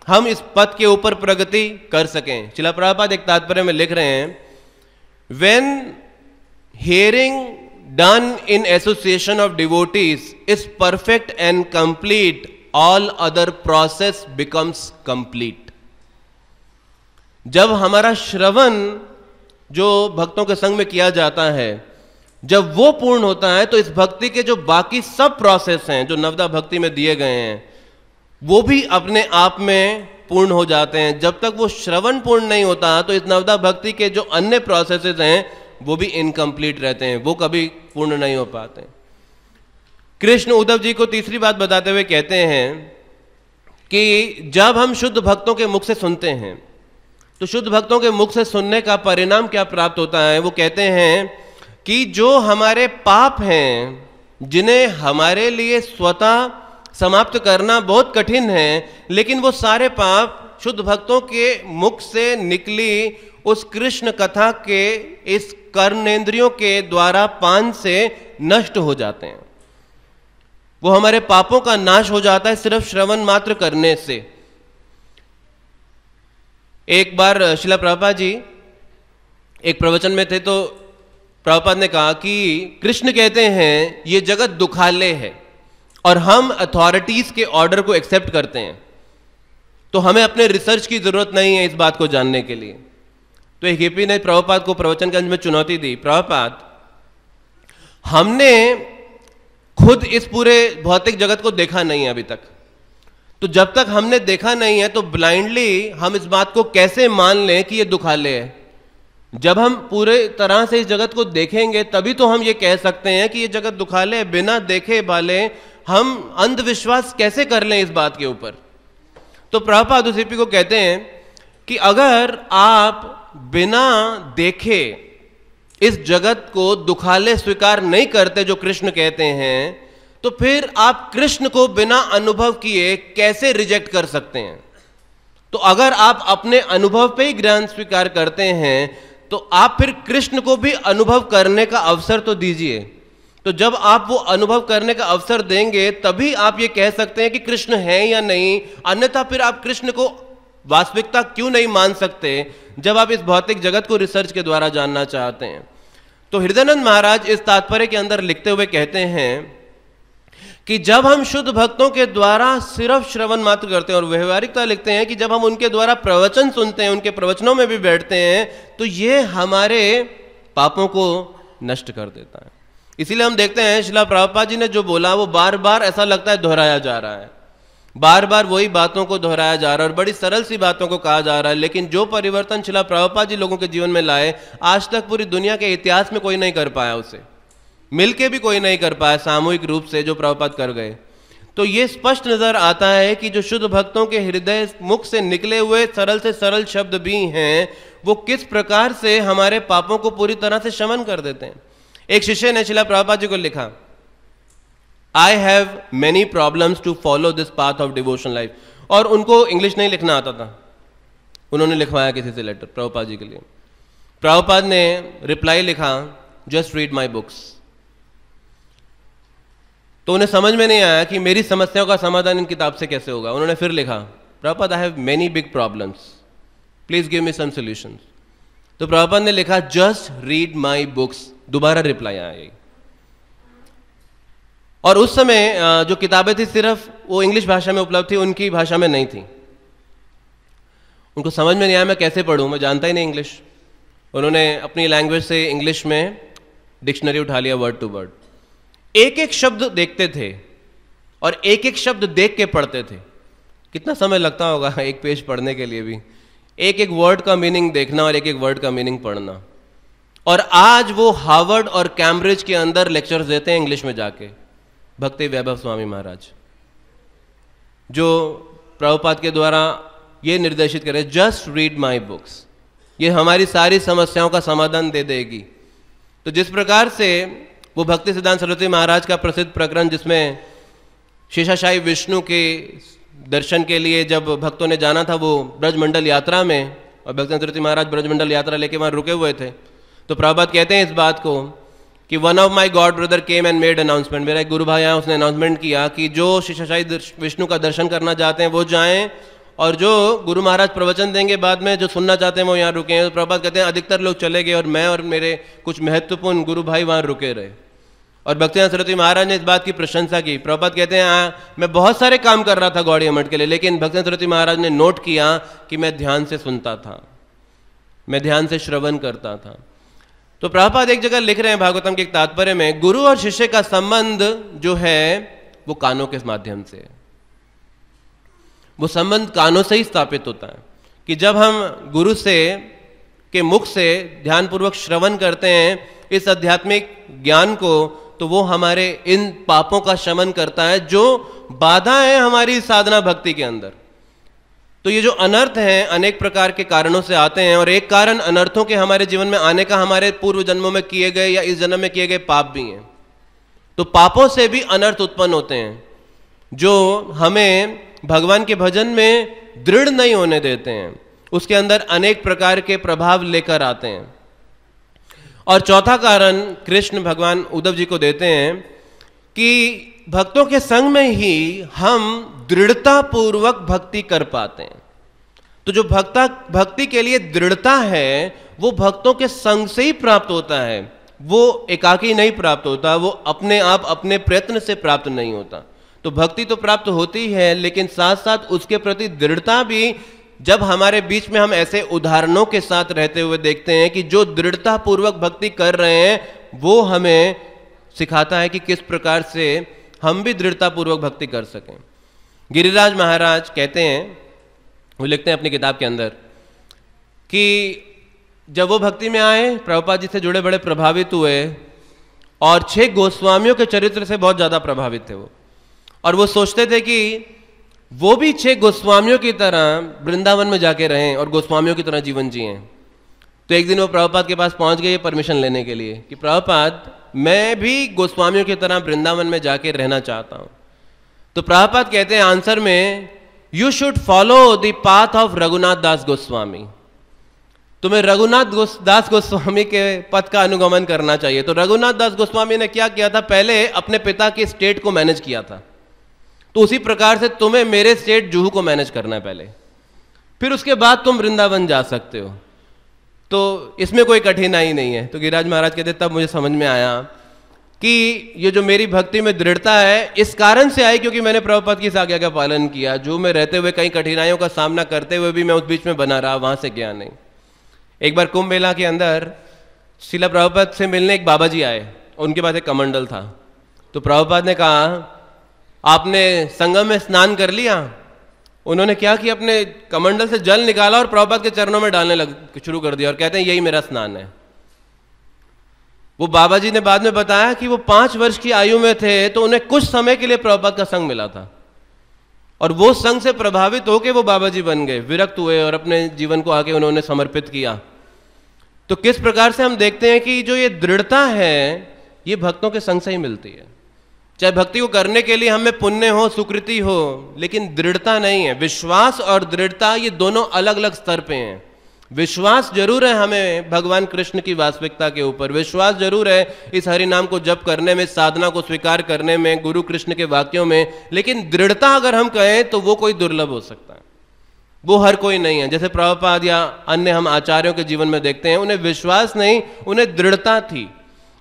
हम इस पथ के ऊपर प्रगति कर सकें। श्रील प्रभुपाद एक तात्पर्य में लिख रहे हैं, when hearing done in association of devotees is perfect and complete, all other process becomes complete. जब हमारा श्रवण जो भक्तों के संग में किया जाता है, जब वो पूर्ण होता है, तो इस भक्ति के जो बाकी सब प्रोसेस हैं जो नवदा भक्ति में दिए गए हैं, वो भी अपने आप में पूर्ण हो जाते हैं। जब तक वो श्रवण पूर्ण नहीं होता, तो इस नवदा भक्ति के जो अन्य प्रोसेसेस हैं वो भी इनकम्प्लीट रहते हैं, वो कभी पूर्ण नहीं हो पाते। कृष्ण उद्धव जी को तीसरी बात बताते हुए कहते हैं कि जब हम शुद्ध भक्तों के मुख से सुनते हैं, तो शुद्ध भक्तों के मुख से सुनने का परिणाम क्या प्राप्त होता है? वो कहते हैं कि जो हमारे पाप हैं, जिन्हें हमारे लिए स्वतः समाप्त करना बहुत कठिन है, लेकिन वो सारे पाप शुद्ध भक्तों के मुख से निकली उस कृष्ण कथा के इस कर्णेंद्रियों के द्वारा पान से नष्ट हो जाते हैं। वो हमारे पापों का नाश हो जाता है सिर्फ श्रवण मात्र करने से। एक बार श्रील प्रभुपाद जी एक प्रवचन में थे, तो प्रभुपाद ने कहा कि कृष्ण कहते हैं ये जगत दुखालय है और हम अथॉरिटीज के ऑर्डर को एक्सेप्ट करते हैं, तो हमें अपने रिसर्च की जरूरत नहीं है इस बात को जानने के लिए। तो एक हिप्पी ने प्रभुपाद को प्रवचन के अंत में चुनौती दी, प्रभुपाद हमने खुद इस पूरे भौतिक जगत को देखा नहीं है अभी तक, तो जब तक हमने देखा नहीं है तो ब्लाइंडली हम इस बात को कैसे मान लें कि ये दुखालय है? जब हम पूरे तरह से इस जगत को देखेंगे तभी तो हम ये कह सकते हैं कि ये जगत दुखालय है। बिना देखे भाले हम अंधविश्वास कैसे कर लें इस बात के ऊपर? तो प्रभुपाद उस हिप्पी को कहते हैं कि अगर आप बिना देखे इस जगत को दुखालय स्वीकार नहीं करते जो कृष्ण कहते हैं, तो फिर आप कृष्ण को बिना अनुभव किए कैसे रिजेक्ट कर सकते हैं? तो अगर आप अपने अनुभव पे ही ज्ञान स्वीकार करते हैं, तो आप फिर कृष्ण को भी अनुभव करने का अवसर तो दीजिए। तो जब आप वो अनुभव करने का अवसर देंगे तभी आप ये कह सकते हैं कि कृष्ण है या नहीं, अन्यथा फिर आप कृष्ण को वास्तविकता क्यों नहीं मान सकते जब आप इस भौतिक जगत को रिसर्च के द्वारा जानना चाहते हैं? तो हृदयानंद महाराज इस तात्पर्य के अंदर लिखते हुए कहते हैं कि जब हम शुद्ध भक्तों के द्वारा सिर्फ श्रवण मात्र करते हैं, और व्यवहारिकता लिखते हैं कि जब हम उनके द्वारा प्रवचन सुनते हैं, उनके प्रवचनों में भी बैठते हैं, तो ये हमारे पापों को नष्ट कर देता है। इसीलिए हम देखते हैं श्रील प्रभुपाद जी ने जो बोला वो बार बार ऐसा लगता है दोहराया जा रहा है, बार बार वही बातों को दोहराया जा रहा है और बड़ी सरल सी बातों को कहा जा रहा है। लेकिन जो परिवर्तन श्रील प्रभुपाद जी लोगों के जीवन में लाए, आज तक पूरी दुनिया के इतिहास में कोई नहीं कर पाया, उसे मिलके भी कोई नहीं कर पाया सामूहिक रूप से जो प्रभुपाद कर गए। तो ये स्पष्ट नजर आता है कि जो शुद्ध भक्तों के हृदय मुख से निकले हुए सरल से सरल शब्द भी हैं, वो किस प्रकार से हमारे पापों को पूरी तरह से शमन कर देते हैं। एक शिष्य ने श्रील प्रभुपाद जी को लिखा, I have many problems to follow this path of devotion life, और उनको इंग्लिश नहीं लिखना आता था, उन्होंने लिखवाया किसी से लेटर प्रभुपाद जी के लिए। प्रभुपाद ने रिप्लाई लिखा, जस्ट रीड माई बुक्स। तो उन्हें समझ में नहीं आया कि मेरी समस्याओं का समाधान इन किताब से कैसे होगा। उन्होंने फिर लिखा, Prabhupada I have many big problems, please give me some solutions. तो प्रभुपाद ने लिखा, जस्ट रीड माई बुक्स। दोबारा रिप्लाई आया, और उस समय जो किताबें थी सिर्फ वो इंग्लिश भाषा में उपलब्ध थी, उनकी भाषा में नहीं थी। उनको समझ में नहीं आया मैं कैसे पढ़ूं, मैं जानता ही नहीं इंग्लिश। उन्होंने अपनी लैंग्वेज से इंग्लिश में डिक्शनरी उठा लिया वर्ड टू वर्ड। एक एक शब्द देखते थे और एक एक शब्द देख के पढ़ते थे। कितना समय लगता होगा एक पेज पढ़ने के लिए भी, एक एक वर्ड का मीनिंग देखना और एक एक वर्ड का मीनिंग पढ़ना। और आज वो हार्वर्ड और कैम्ब्रिज के अंदर लेक्चर्स देते हैं इंग्लिश में जाके, भक्ति वैभव स्वामी महाराज, जो प्रभुपाद के द्वारा ये निर्देशित करें, जस्ट रीड माई बुक्स, ये हमारी सारी समस्याओं का समाधान दे देगी। तो जिस प्रकार से वो भक्ति सिद्धांत सरस्वती महाराज का प्रसिद्ध प्रकरण, जिसमें शेषाशाही विष्णु के दर्शन के लिए जब भक्तों ने जाना था वो ब्रजमंडल यात्रा में, और भक्ति सरस्वती महाराज ब्रजमंडल यात्रा लेके वहां रुके हुए थे, तो प्रभुपाद कहते हैं इस बात को कि one of my God brother came and made announcement, मेरा एक गुरु भाई आया, उसने अनाउंसमेंट किया कि जो शेषाशाही विष्णु का दर्शन करना चाहते हैं वो जाएं, और जो गुरु महाराज प्रवचन देंगे बाद में, जो सुनना चाहते हैं वो यहाँ रुके हैं। तो प्रभुपाद कहते हैं अधिकतर लोग चले गए और मैं और मेरे कुछ महत्वपूर्ण गुरु भाई वहाँ रुके रहे। और भक्ति सरस्वती महाराज ने इस बात की प्रशंसा की। प्रभुपाद कहते हैं मैं बहुत सारे काम कर रहा था गौड़िया मठ के लिए, लेकिन भक्ति सरस्वती महाराज ने नोट किया कि मैं ध्यान से सुनता था, मैं ध्यान से श्रवण करता था। तो प्रभुपाद एक जगह लिख रहे हैं भागवतम के एक तात्पर्य में, गुरु और शिष्य का संबंध जो है वो कानों के माध्यम से, वो संबंध कानों से ही स्थापित होता है। कि जब हम गुरु से के मुख से ध्यानपूर्वक श्रवण करते हैं इस आध्यात्मिक ज्ञान को, तो वो हमारे इन पापों का शमन करता है जो बाधा है हमारी साधना भक्ति के अंदर। तो ये जो अनर्थ हैं अनेक प्रकार के कारणों से आते हैं, और एक कारण अनर्थों के हमारे जीवन में आने का हमारे पूर्व जन्मों में किए गए या इस जन्म में किए गए पाप भी हैं। तो पापों से भी अनर्थ उत्पन्न होते हैं जो हमें भगवान के भजन में दृढ़ नहीं होने देते हैं, उसके अंदर अनेक प्रकार के प्रभाव लेकर आते हैं। और चौथा कारण कृष्ण भगवान उद्धव जी को देते हैं कि भक्तों के संग में ही हम दृढ़ता पूर्वक भक्ति कर पाते हैं। तो जो भक्ति के लिए दृढ़ता है वो भक्तों के संग से ही प्राप्त होता है, वो एकाकी नहीं प्राप्त होता, वो अपने आप अपने प्रयत्न से प्राप्त नहीं होता। तो भक्ति तो प्राप्त होती है, लेकिन साथ साथ उसके प्रति दृढ़ता भी, जब हमारे बीच में हम ऐसे उदाहरणों के साथ रहते हुए देखते हैं कि जो दृढ़ता पूर्वक भक्ति कर रहे हैं, वो हमें सिखाता है कि किस प्रकार से हम भी दृढ़ता पूर्वक भक्ति कर सकें। गिरिराज महाराज कहते हैं, वो लिखते हैं अपनी किताब के अंदर कि जब वो भक्ति में आए, प्रभुपाद जी से जुड़े बड़े प्रभावित हुए, और 6 गोस्वामियों के चरित्र से बहुत ज्यादा प्रभावित थे वो, और वो सोचते थे कि वो भी 6 गोस्वामियों की तरह वृंदावन में जाके रहें और गोस्वामियों की तरह जीवन जिएं। तो एक दिन वो प्रभुपाद के पास पहुंच गए परमिशन लेने के लिए कि प्रभुपाद मैं भी गोस्वामियों की तरह वृंदावन में जाके रहना चाहता हूं। तो प्रभुपाद कहते हैं आंसर में, you should follow the path of Raghunath Das Goswami, तुम्हें रघुनाथ दास गोस्वामी के पथ का अनुगमन करना चाहिए। तो रघुनाथ दास गोस्वामी ने क्या किया था, पहले अपने पिता के स्टेट को मैनेज किया था, तो उसी प्रकार से तुम्हें मेरे स्टेट जुहू को मैनेज करना है पहले, फिर उसके बाद तुम वृंदावन जा सकते हो। तो इसमें कोई कठिनाई नहीं है। तो गिरिराज महाराज कहते तब मुझे समझ में आया कि ये जो मेरी भक्ति में दृढ़ता है इस कारण से आई क्योंकि मैंने प्रभुपाद की इस आज्ञा का पालन किया। जो मैं रहते हुए कई कठिनाइयों का सामना करते हुए भी मैं उस बीच में बना रहा, वहां से गया नहीं। एक बार कुंभ मेला के अंदर शिला प्रभुपाद से मिलने एक बाबा जी आए, उनके पास एक कमंडल था। तो प्रभुपाद ने कहा आपने संगम में स्नान कर लिया? उन्होंने क्या किया, अपने कमंडल से जल निकाला और प्रभुपाद के चरणों में डालने शुरू कर दिया और कहते हैं यही मेरा स्नान है। वो बाबा जी ने बाद में बताया कि वो 5 वर्ष की आयु में थे तो उन्हें कुछ समय के लिए प्रभुपाद का संग मिला था और वो संग से प्रभावित होकर वो बाबा जी बन गए, विरक्त हुए और अपने जीवन को आगे उन्होंने समर्पित किया। तो किस प्रकार से हम देखते हैं कि जो ये दृढ़ता है ये भक्तों के संग से ही मिलती है। चाहे भक्ति को करने के लिए हमें पुण्य हो, सुकृति हो, लेकिन दृढ़ता नहीं है। विश्वास और दृढ़ता ये दोनों अलग अलग स्तर पे हैं। विश्वास जरूर है हमें भगवान कृष्ण की वास्तविकता के ऊपर, विश्वास जरूर है इस हरि नाम को जप करने में, साधना को स्वीकार करने में, गुरु कृष्ण के वाक्यों में, लेकिन दृढ़ता अगर हम कहें तो वो कोई दुर्लभ हो सकता है, वो हर कोई नहीं है। जैसे प्रभुपाद या अन्य हम आचार्यों के जीवन में देखते हैं, उन्हें विश्वास नहीं, उन्हें दृढ़ता थी।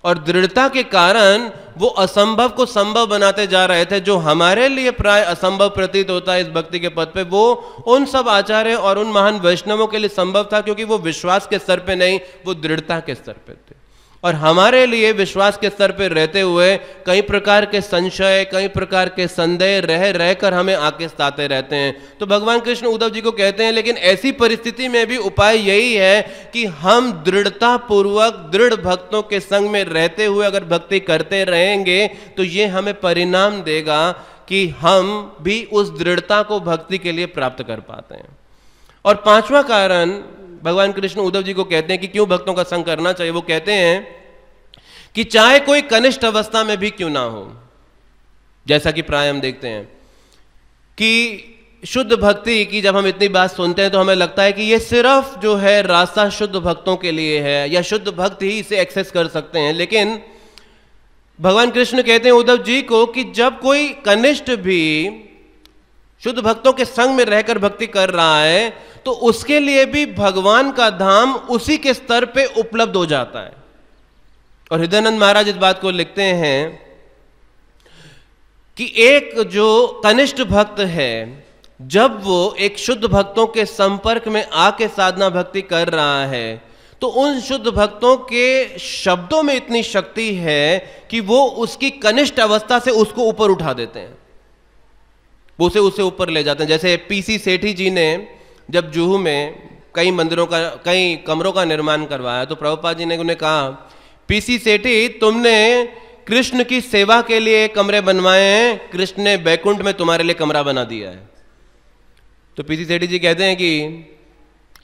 और दृढ़ता के कारण वो असंभव को संभव बनाते जा रहे थे। जो हमारे लिए प्राय असंभव प्रतीत होता है इस भक्ति के पद पे, वो उन सब आचार्य और उन महान वैष्णवों के लिए संभव था, क्योंकि वो विश्वास के स्तर पे नहीं, वो दृढ़ता के स्तर पे थे। और हमारे लिए विश्वास के स्तर पे रहते हुए कई प्रकार के संशय, कई प्रकार के संदेह रहकर हमें आके सताते रहते हैं। तो भगवान कृष्ण उद्धव जी को कहते हैं, लेकिन ऐसी परिस्थिति में भी उपाय यही है कि हम दृढ़ता पूर्वक दृढ़ भक्तों के संग में रहते हुए अगर भक्ति करते रहेंगे तो ये हमें परिणाम देगा कि हम भी उस दृढ़ता को भक्ति के लिए प्राप्त कर पाते हैं। और पांचवा कारण भगवान कृष्ण उद्धव जी को कहते हैं कि क्यों भक्तों का संग करना चाहिए। वो कहते हैं कि चाहे कोई कनिष्ठ अवस्था में भी क्यों ना हो, जैसा कि प्राय हम देखते हैं कि शुद्ध भक्ति की जब हम इतनी बात सुनते हैं तो हमें लगता है कि ये सिर्फ जो है रास्ता शुद्ध भक्तों के लिए है, या शुद्ध भक्त ही इसे एक्सेस कर सकते हैं। लेकिन भगवान कृष्ण कहते हैं उद्धव जी को कि जब कोई कनिष्ठ भी शुद्ध भक्तों के संग में रहकर भक्ति कर रहा है तो उसके लिए भी भगवान का धाम उसी के स्तर पे उपलब्ध हो जाता है। और हृदयानंद महाराज इस बात को लिखते हैं कि एक जो कनिष्ठ भक्त है, जब वो एक शुद्ध भक्तों के संपर्क में आके साधना भक्ति कर रहा है तो उन शुद्ध भक्तों के शब्दों में इतनी शक्ति है कि वो उसकी कनिष्ठ अवस्था से उसको ऊपर उठा देते हैं, वो उसे ऊपर ले जाते हैं। जैसे पीसी सेठी जी ने जब जुहू में कई मंदिरों का, कई कमरों का निर्माण करवाया तो प्रभुपाद जी ने उन्हें कहा, पीसी सेठी तुमने कृष्ण की सेवा के लिए कमरे बनवाए हैं, कृष्ण ने बैकुंठ में तुम्हारे लिए कमरा बना दिया है। तो पीसी सेठी जी कहते हैं कि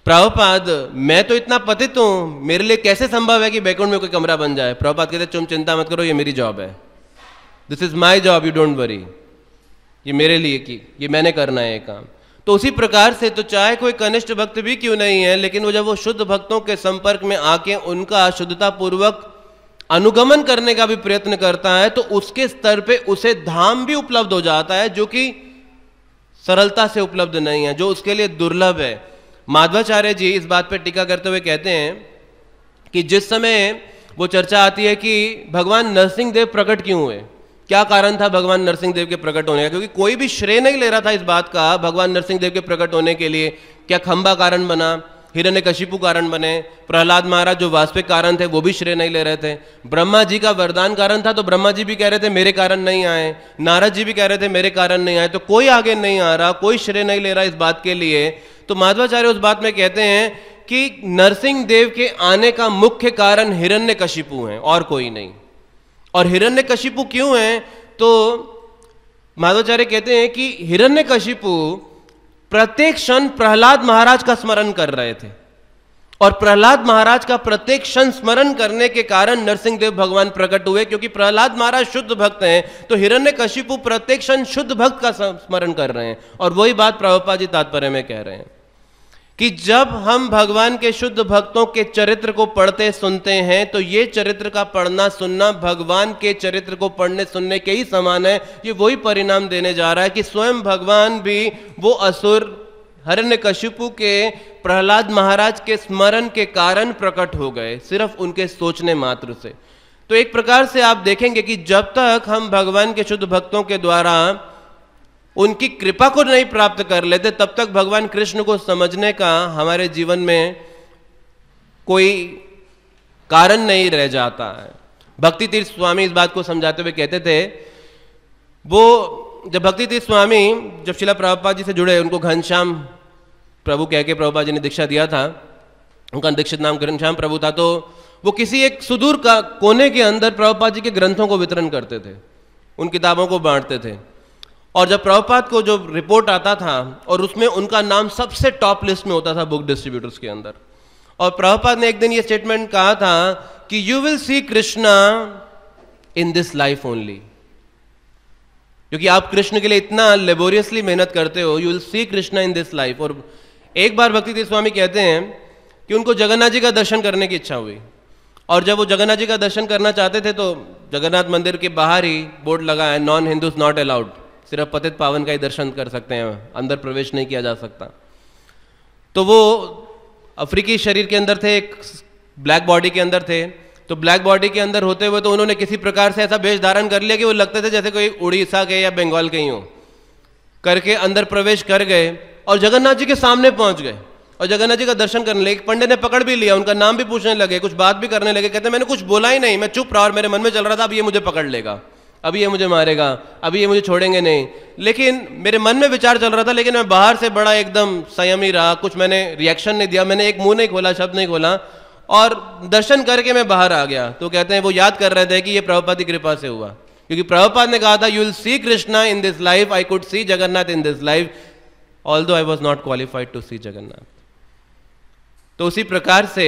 प्रभुपाद मैं तो इतना पतित हूं, मेरे लिए कैसे संभव है कि बैकुंठ में कोई कमरा बन जाए। प्रभुपाद कहते तुम चिंता मत करो, ये मेरी जॉब है, this is my job, you don't worry, ये मेरे लिए की, ये मैंने करना है ये काम। तो उसी प्रकार से तो चाहे कोई कनिष्ठ भक्त भी क्यों नहीं है, लेकिन वो जब वो शुद्ध भक्तों के संपर्क में आके उनका शुद्धता पूर्वक अनुगमन करने का भी प्रयत्न करता है तो उसके स्तर पे उसे धाम भी उपलब्ध हो जाता है, जो कि सरलता से उपलब्ध नहीं है, जो उसके लिए दुर्लभ है। माधवाचार्य जी इस बात पे टीका करते हुए कहते हैं कि जिस समय वो चर्चा आती है कि भगवान नरसिंह देव प्रकट क्यों हुए, क्या कारण था भगवान नरसिंह देव के प्रकट होने का, क्योंकि कोई भी श्रेय नहीं ले रहा था इस बात का भगवान नरसिंह देव के प्रकट होने के लिए। क्या खंबा कारण बना, हिरण्यकशिपु कारण बने, प्रहलाद महाराज जो वास्तविक कारण थे वो भी श्रेय नहीं ले रहे थे, ब्रह्मा जी का वरदान कारण था तो ब्रह्मा जी भी कह रहे थे मेरे कारण नहीं आए, नारद जी भी कह रहे थे मेरे कारण नहीं आए, तो कोई आगे नहीं आ रहा, कोई श्रेय नहीं ले रहा इस बात के लिए। तो माधवाचार्य उस बात में कहते हैं कि नरसिंह देव के आने का मुख्य कारण हिरण्यकशिपु हैं और कोई नहीं। और हिरण्यकशिपु क्यों है, तो माधवाचार्य कहते हैं कि हिरण्यकशिपु प्रत्येक क्षण प्रहलाद महाराज का स्मरण कर रहे थे, और प्रहलाद महाराज का प्रत्येक क्षण स्मरण करने के कारण नरसिंह देव भगवान प्रकट हुए, क्योंकि प्रहलाद महाराज शुद्ध भक्त हैं तो हिरण्यकशिपु प्रत्येक क्षण शुद्ध भक्त का स्मरण कर रहे हैं। और वही बात प्रभुपाद जी तात्पर्य में कह रहे हैं कि जब हम भगवान के शुद्ध भक्तों के चरित्र को पढ़ते सुनते हैं तो ये चरित्र का पढ़ना सुनना भगवान के चरित्र को पढ़ने सुनने के ही समान है। ये वही परिणाम देने जा रहा है कि स्वयं भगवान भी वो असुर हिरण्यकशिपु के प्रहलाद महाराज के स्मरण के कारण प्रकट हो गए, सिर्फ उनके सोचने मात्र से। तो एक प्रकार से आप देखेंगे कि जब तक हम भगवान के शुद्ध भक्तों के द्वारा उनकी कृपा को नहीं प्राप्त कर लेते तब तक भगवान कृष्ण को समझने का हमारे जीवन में कोई कारण नहीं रह जाता है। भक्ति तीर्थ स्वामी इस बात को समझाते हुए कहते थे, वो जब भक्ति तीर्थ स्वामी जब शिला प्रभुपाद जी से जुड़े, उनको घनश्याम प्रभु कह के प्रभुपाद जी ने दीक्षा दिया था, उनका दीक्षित नाम घनश्याम प्रभु था, तो वो किसी एक सुदूर का कोने के अंदर प्रभुपाद जी के ग्रंथों को वितरण करते थे, उन किताबों को बांटते थे। और जब प्रभुपाद को जो रिपोर्ट आता था और उसमें उनका नाम सबसे टॉप लिस्ट में होता था बुक डिस्ट्रीब्यूटर्स के अंदर, और प्रभुपाद ने एक दिन ये स्टेटमेंट कहा था कि you will see Krishna in this life only, क्योंकि आप कृष्ण के लिए इतना लेबोरियसली मेहनत करते हो, you will see Krishna in this life. और एक बार भक्ति तीर्थ स्वामी कहते हैं कि उनको जगन्नाथ जी का दर्शन करने की इच्छा हुई, और जब वो जगन्नाथ जी का दर्शन करना चाहते थे तो जगन्नाथ मंदिर के बाहर ही बोर्ड लगा है, नॉन हिंदूज नॉट अलाउड, सिर्फ पतित पावन का ही दर्शन कर सकते हैं, अंदर प्रवेश नहीं किया जा सकता। तो वो अफ्रीकी शरीर के अंदर थे, एक ब्लैक बॉडी के अंदर थे, तो ब्लैक बॉडी के अंदर होते हुए तो उन्होंने किसी प्रकार से ऐसा वेश धारण कर लिया कि वो लगते थे जैसे कोई उड़ीसा के या बंगाल के ही हो, करके अंदर प्रवेश कर गए और जगन्नाथ जी के सामने पहुंच गए और जगन्नाथ जी का दर्शन करने लगे। पंडित ने पकड़ भी लिया, उनका नाम भी पूछने लगे, कुछ बात भी करने लगे। कहते मैंने कुछ बोला ही नहीं, मैं चुप रहा और मेरे मन में चल रहा था अब ये मुझे पकड़ लेगा, अभी ये मुझे मारेगा, अभी ये मुझे छोड़ेंगे नहीं। लेकिन मेरे मन में विचार चल रहा था, लेकिन मैं बाहर से बड़ा एकदम संयमी रहा, कुछ मैंने रिएक्शन नहीं दिया, मैंने एक मुंह नहीं खोला, शब्द नहीं खोला और दर्शन करके मैं बाहर आ गया। तो कहते हैं वो याद कर रहे थे कि ये प्रभुपाद की कृपा से हुआ, क्योंकि प्रभुपाद ने कहा था you will see Krishna in this life, I could see Jagannath in this life, although I was not qualified to see Jagannath. तो उसी प्रकार से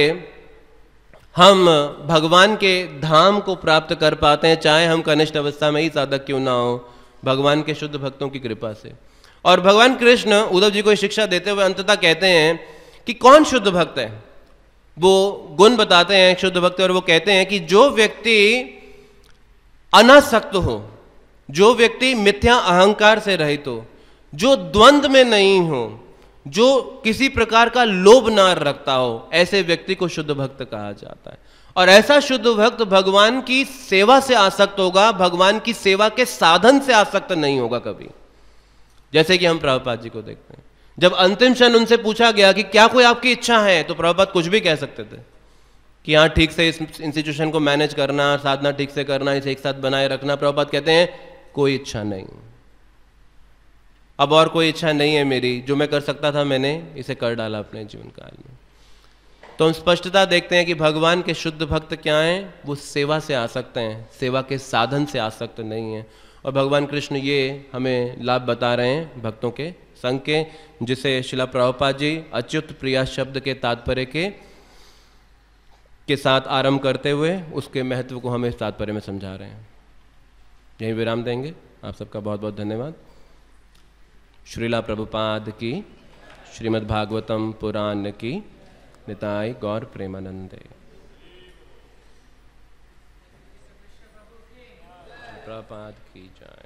हम भगवान के धाम को प्राप्त कर पाते हैं, चाहे हम कनिष्ठ अवस्था में ही साधक क्यों ना हो, भगवान के शुद्ध भक्तों की कृपा से। और भगवान कृष्ण उद्धव जी को शिक्षा देते हुए अंततः कहते हैं कि कौन शुद्ध भक्त है। वो गुण बताते हैं शुद्ध भक्त और वो कहते हैं कि जो व्यक्ति अनासक्त हो, जो व्यक्ति मिथ्या अहंकार से रहित हो, जो द्वंद्व में नहीं हो, जो किसी प्रकार का लोभ ना रखता हो, ऐसे व्यक्ति को शुद्ध भक्त कहा जाता है। और ऐसा शुद्ध भक्त भगवान की सेवा से आसक्त होगा, भगवान की सेवा के साधन से आसक्त नहीं होगा कभी। जैसे कि हम प्रभुपाद जी को देखते हैं, जब अंतिम क्षण उनसे पूछा गया कि क्या कोई आपकी इच्छा है, तो प्रभुपाद कुछ भी कह सकते थे कि हाँ ठीक से इस इंस्टीट्यूशन को मैनेज करना, साधना ठीक से करना, इसे एक साथ बनाए रखना। प्रभुपाद कहते हैं कोई इच्छा नहीं, अब और कोई इच्छा नहीं है मेरी, जो मैं कर सकता था मैंने इसे कर डाला अपने जीवन काल में। तो हम स्पष्टता देखते हैं कि भगवान के शुद्ध भक्त क्या हैं, वो सेवा से आसक्त हैं, सेवा के साधन से आसक्त नहीं हैं। और भगवान कृष्ण ये हमें लाभ बता रहे हैं भक्तों के संग के, जिसे श्रील प्रभुपाद जी अच्युत प्रिया शब्द के तात्पर्य के साथ आरंभ करते हुए उसके महत्व को हमें इस तात्पर्य में समझा रहे हैं। यही विराम देंगे। आप सबका बहुत बहुत धन्यवाद। श्रीला प्रभुपाद की, श्रीमद् भागवतम पुराण की, निताय गौर प्रेमानंदे। प्रभुपाद की जय।